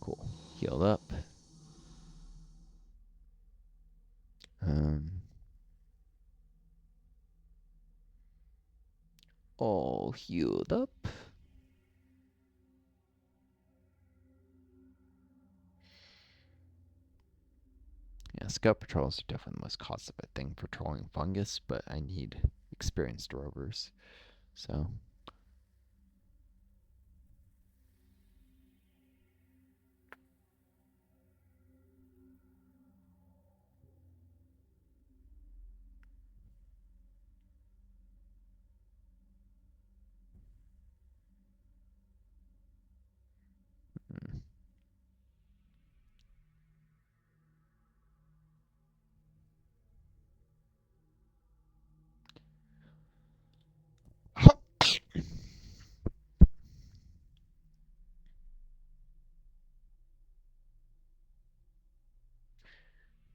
Cool. Healed up. All healed up. Yeah, scout patrols are definitely the most cost-effective thing for trolling fungus, but I need experienced rovers, so. Hmm.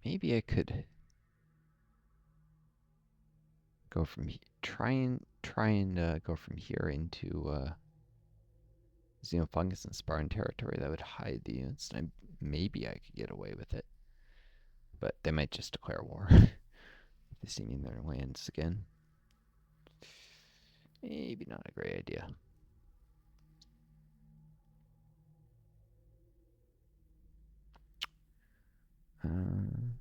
Maybe I could go from try and go from here into Xenofungus and Spartan territory. That would hide the units. And maybe I could get away with it, but they might just declare war if they see me in their lands again. Maybe not a great idea. Hmm.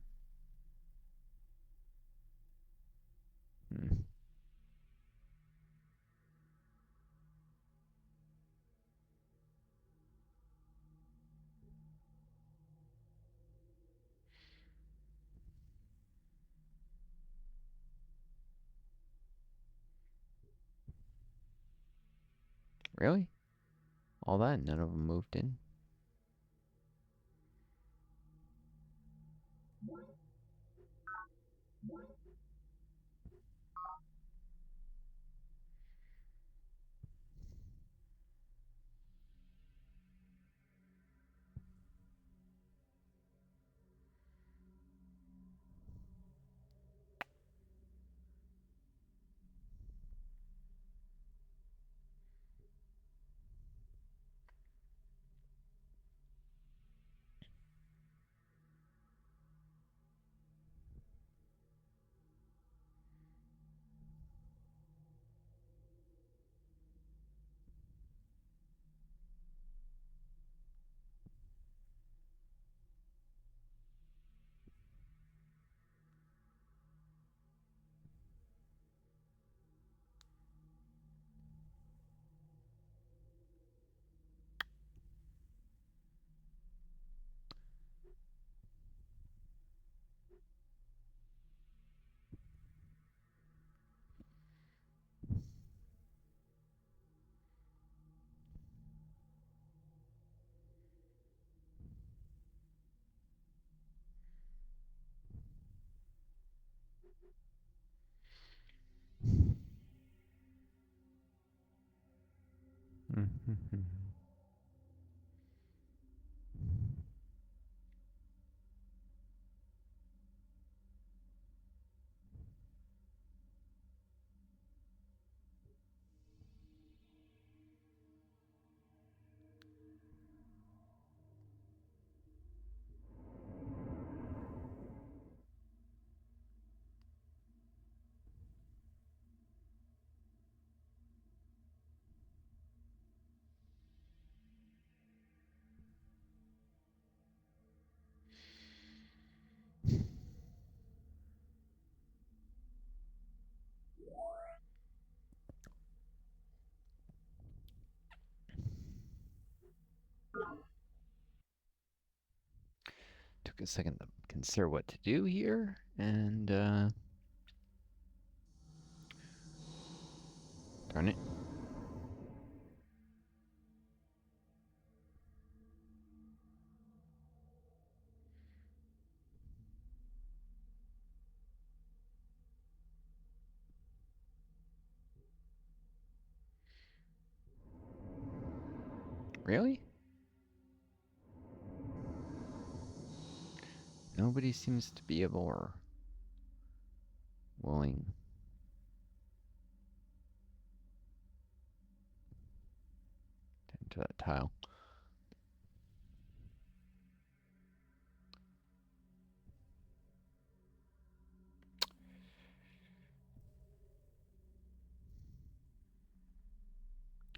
Really? All that? None of them moved in? Took a second to consider what to do here, and darn it. Really? Nobody seems to be able or willing. To that tile.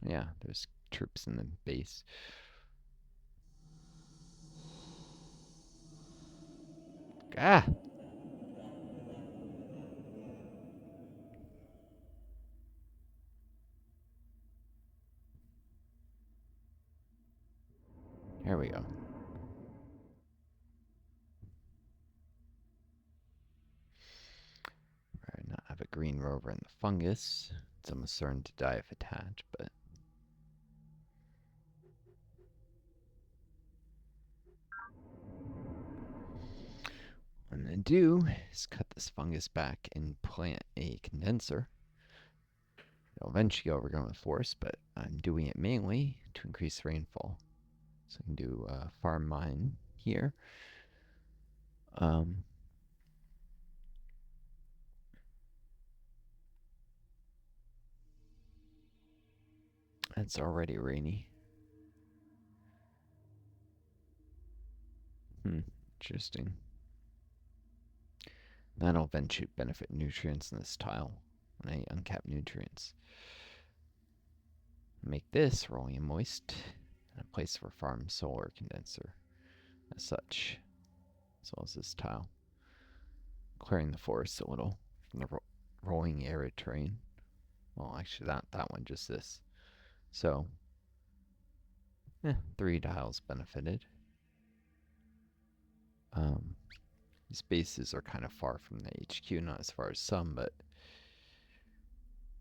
Yeah, there's troops in the base. Ah! Here we go. Right, now I have a green rover in the fungus. It's almost certain to die if attached, but what I'm going to do is cut this fungus back and plant a condenser. It'll eventually go overgrown with forest, but I'm doing it mainly to increase rainfall. So I can do a farm mine here. It's already rainy. Interesting. That'll eventually benefit nutrients in this tile when I uncap nutrients. Make this rolling and moist, and a place for farm solar condenser as such, as well as this tile. Clearing the forest a little from the rolling arid terrain. Well, actually, that one, just this. So, 3 tiles benefited. These bases are kind of far from the HQ, not as far as some, but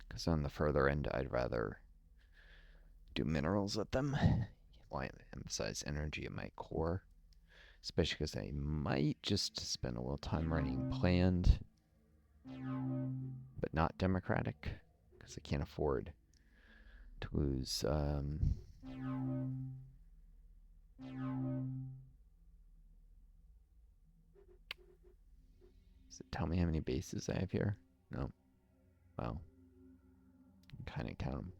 because on the further end, I'd rather do minerals with them. Why emphasize energy in my core, especially because I might just spend a little time running planned, but not democratic, because I can't afford to lose. Does it tell me how many bases I have here? No. Well, kind of count them.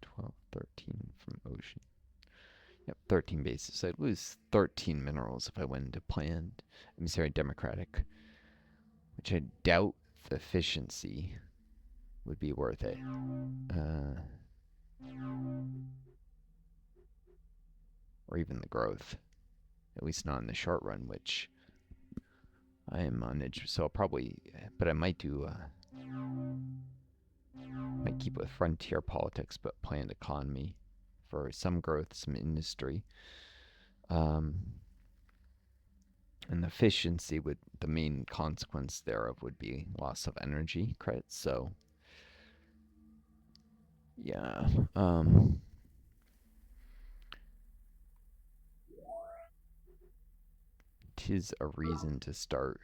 12, 13 from ocean. Yep, 13 bases. So I'd lose 13 minerals if I went into planned. I'm sorry, democratic, which I doubt the efficiency would be worth it. Or even the growth. At least not in the short run, which I am uninterested. So I'll probably, but I might do, might keep with frontier politics, but planned economy for some growth, some industry. And the efficiency would, the main consequence thereof would be loss of energy credits. So, yeah. Tis a reason to start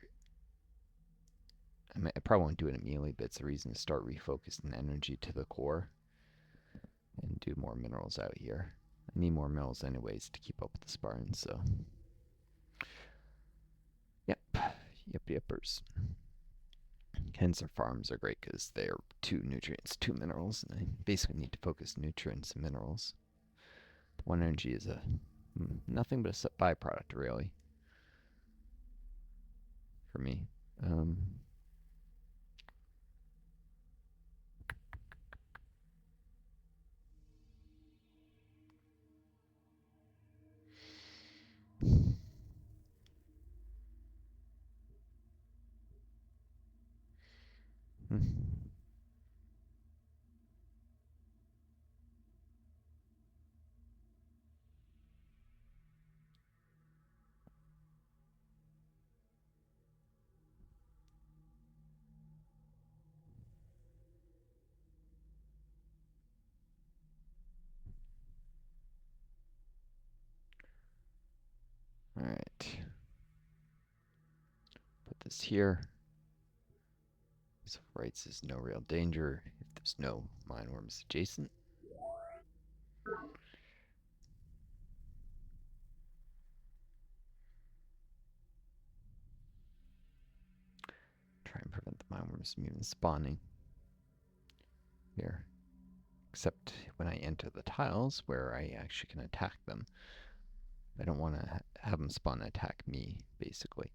I probably won't do it immediately, but it's a reason to start refocusing energy to the core and do more minerals out here. I need more minerals anyways to keep up with the Spartans, so. Yep. Yepers. Hence their farms are great because they're 2 nutrients, 2 minerals, and I basically need to focus nutrients and minerals. 1 energy is nothing but a byproduct, really, for me. Alright. Put this here. So rights is no real danger if there's no Mindworms adjacent. Try and prevent the Mindworms from even spawning here. Except when I enter the tiles where I actually can attack them. I don't want to have them spawn and attack me, basically.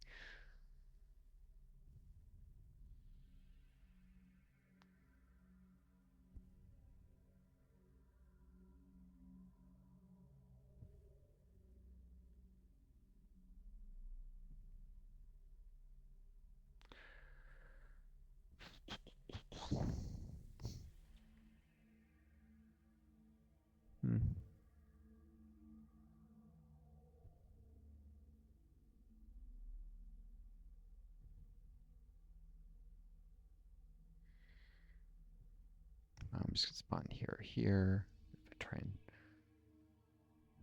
I'm just going to spawn here or here. If I try and...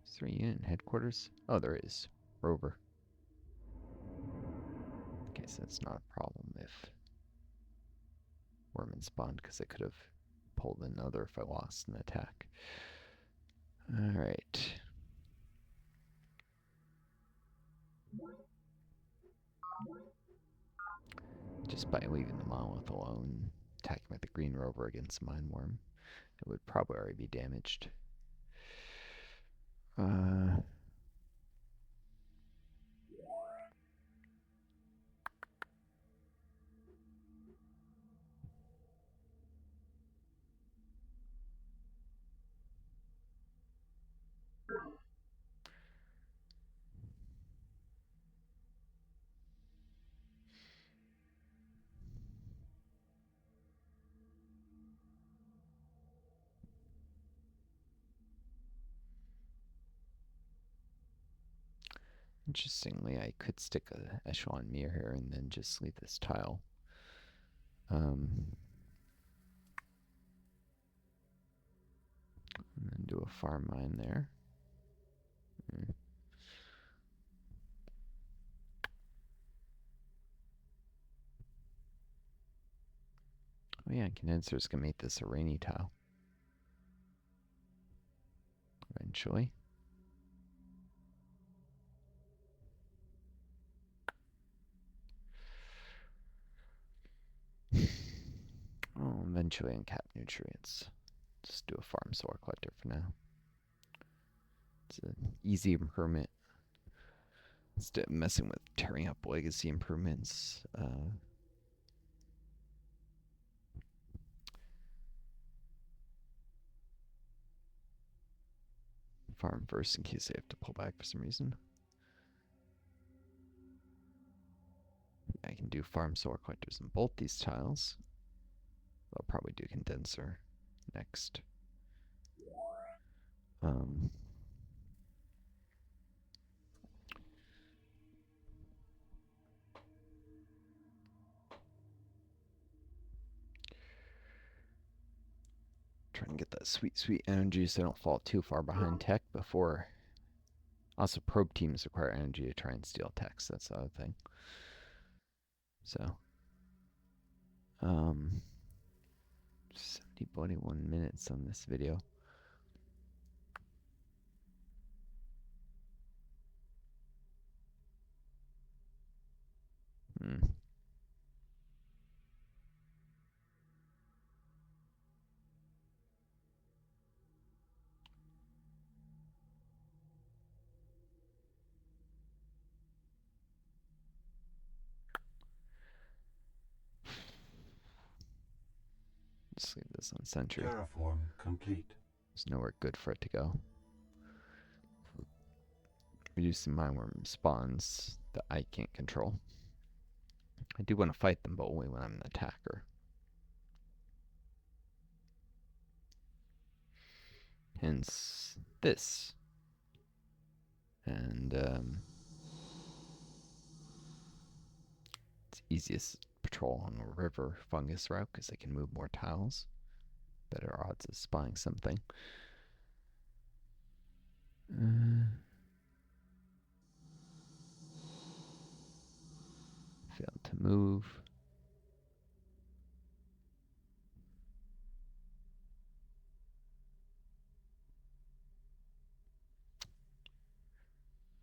Is there a unit in headquarters? Oh, there is. Rover. Okay, so that's not a problem if Wormy spawned, because I could have pulled another if I lost an attack. Alright. Just by leaving the monolith alone, attacking with the green rover against Mindworm, it would probably already be damaged. Interestingly, I could stick a echelon Meier here and then just leave this tile. And then do a farm mine there. Oh yeah, condensers can make this a rainy tile. Eventually. Oh, eventually uncap nutrients. Just do a farm soil collector for now. It's an easy improvement. Instead of messing with tearing up legacy improvements. Farm first in case I have to pull back for some reason. I can do farm soil collectors in both these tiles. I'll probably do condenser next. Trying to get that sweet, sweet energy so I don't fall too far behind tech before. Also, probe teams require energy to try and steal techs. That's the other thing. So, 71 minutes on this video. Just leave this on sentry. Terraform complete. There's nowhere good for it to go. Reducing Mindworm spawns that I can't control. I do want to fight them, but only when I'm an attacker. Hence this. And it's easiest patrol on a river fungus route because I can move more tiles. Better odds of spying something. Failed to move.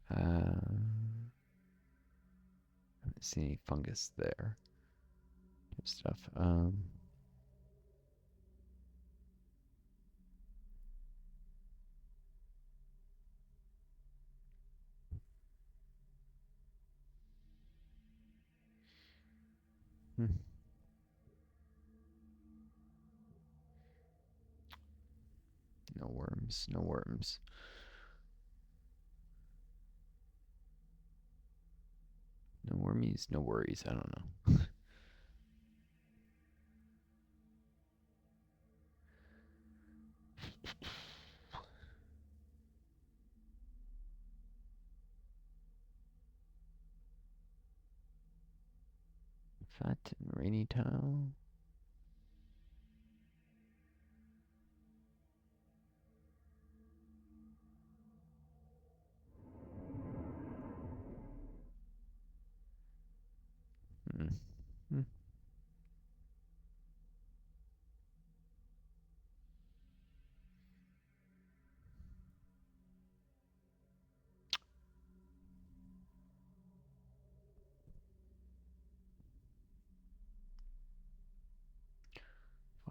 I haven't seen any fungus there. Good stuff. No worms, no worms. No wormies, no worries. I don't know. Fat and rainy tile.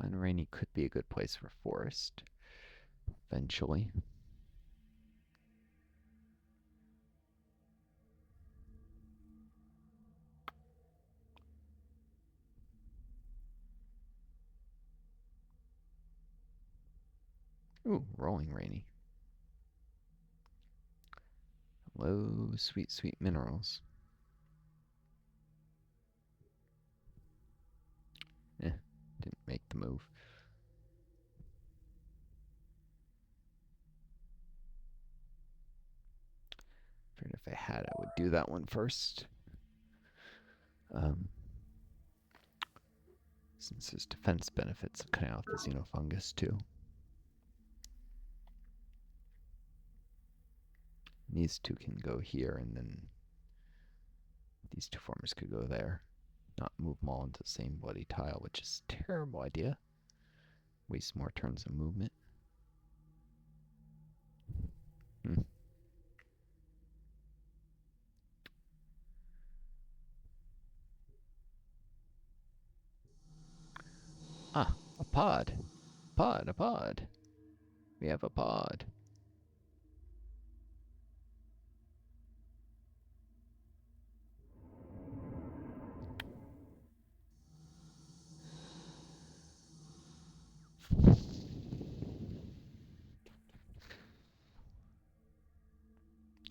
Fine rainy could be a good place for forest. Eventually. Ooh, rolling rainy. Hello, sweet, sweet minerals. Didn't make the move. Figured if I had, I would do that one first. Since there's defense benefits of cutting off the xenofungus too. These two can go here, and then these two farmers could go there. Not move them all into the same bloody tile, which is a terrible idea. Waste more turns of movement. Ah, a pod. A pod. We have a pod.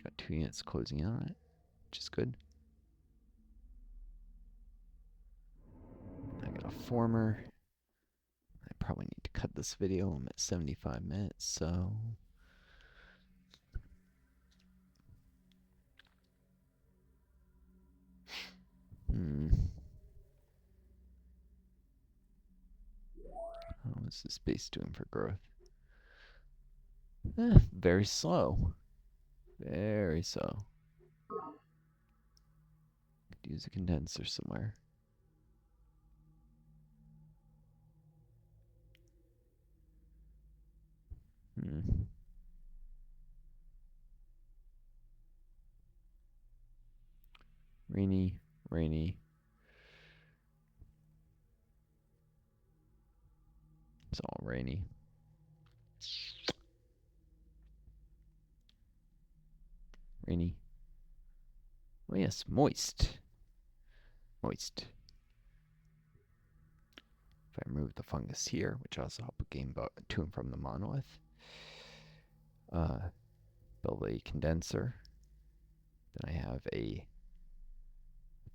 Got 2 units closing on it, which is good. I got a former. I probably need to cut this video. I'm at 75 minutes, so... How is this base doing for growth? Very slow. Very slow. Could use a condenser somewhere. Rainy, rainy. It's all rainy. Rainy. Oh yes, moist. Moist. If I remove the fungus here, which also help gain to and from the monolith. Build a condenser. Then I have a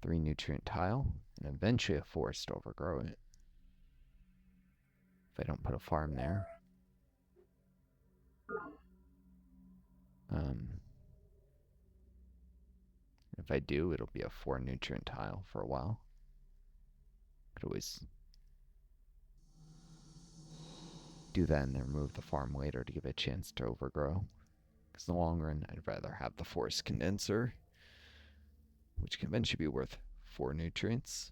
3 nutrient tile, and eventually a forest to overgrow it. If I don't put a farm there. If I do, it'll be a 4 nutrient tile for a while. Could always do that and then remove the farm later to give it a chance to overgrow. Because in the long run, I'd rather have the forest condenser, which can eventually be worth 4 nutrients,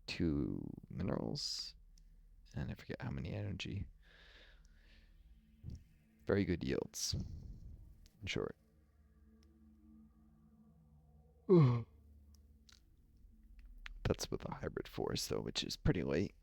2 minerals, and I forget how many energy. Very good yields, in short. That's with a hybrid forest, though, which is pretty late.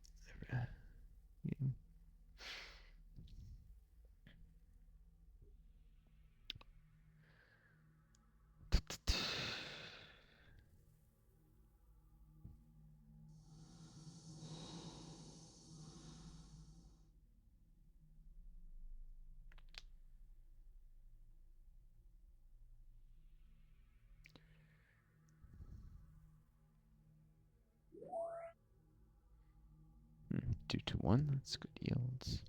Hmm, 2 to 1, that's good yields.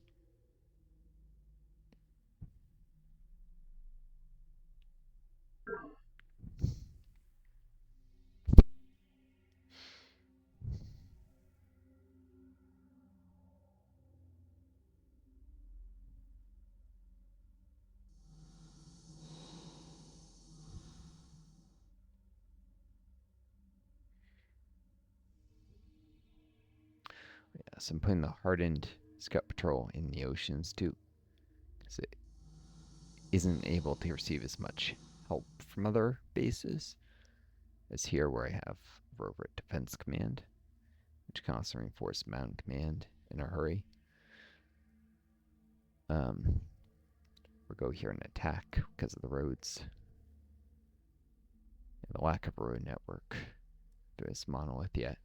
Yeah, so I'm putting the hardened Scout Patrol in the oceans too, because it isn't able to receive as much help from other bases as here, where I have Rover Defense Command, which can also reinforce Mountain Command in a hurry. Or go here and attack because of the roads and the lack of a road network through this monolith yet.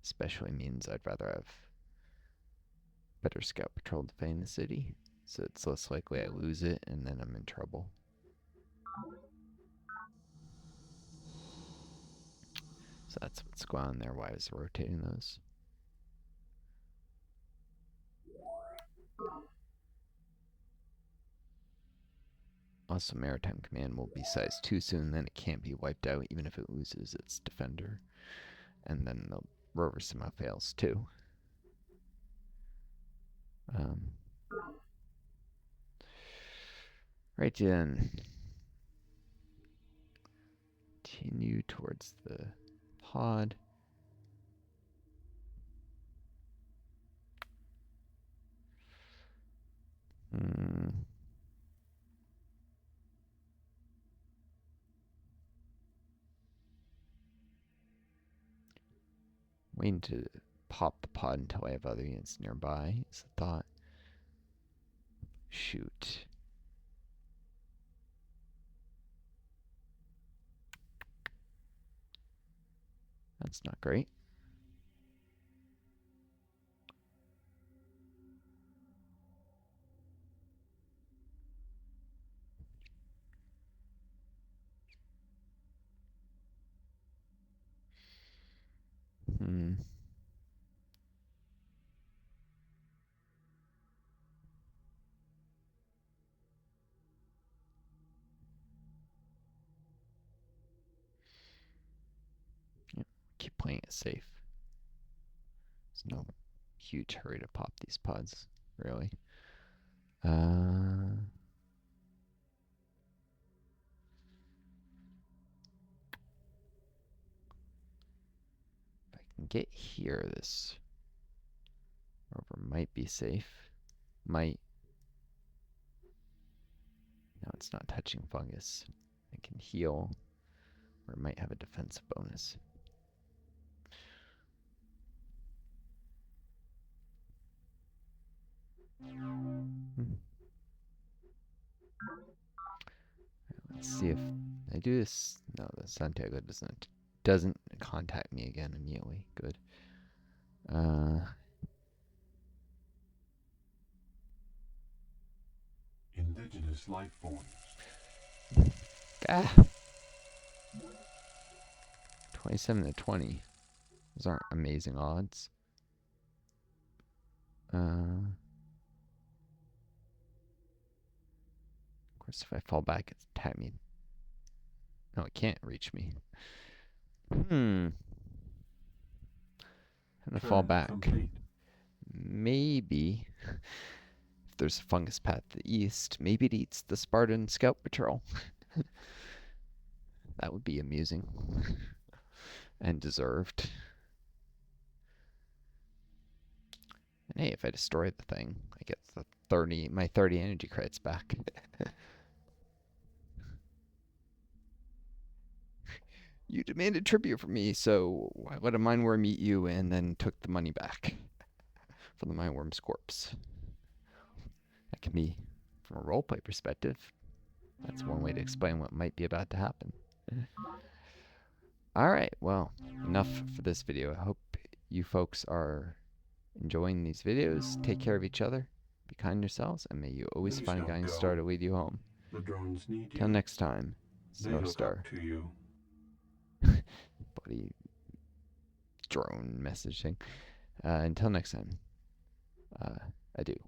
Especially means I'd rather have better Scout Patrol defending the city, so it's less likely I lose it and then I'm in trouble. So that's what's going on there. Why I was rotating those. Also, Maritime Command will be size 2 soon, then it can't be wiped out even if it loses its defender. And then the rover somehow fails too. Right then. Continue towards the pod. Waiting to pop the pod until I have other units nearby is the thought. Shoot. That's not great. Yep. Keep playing it safe. There's no huge hurry to pop these pods, really. If I can get here, this rover might be safe. might... No, it's not touching fungus. I can heal, or it might have a defensive bonus. Let's see if I do this. No, the Santiago doesn't contact me again immediately. Good. Indigenous life forms. Ah, 27 to 20. Those aren't amazing odds. Of course, if I fall back, it's attack me. No, it can't reach me. I'm gonna fall back. Complete. Maybe if there's a fungus path to the east, maybe it eats the Spartan Scout Patrol. That would be amusing and deserved. And hey, if I destroy the thing, I get my 30 energy credits back. You demanded tribute from me, so I let a Mindworm eat you and then took the money back from the Mindworm's corpse. That can be, from a roleplay perspective, that's one way to explain what might be about to happen. Alright, well, enough for this video. I hope you folks are enjoying these videos. Take care of each other, be kind to yourselves, and may you always find a guiding star to lead you home. The drones need you. Till next time, it's They look Northstar. up to you. Bloody drone messaging. Until next time, adieu.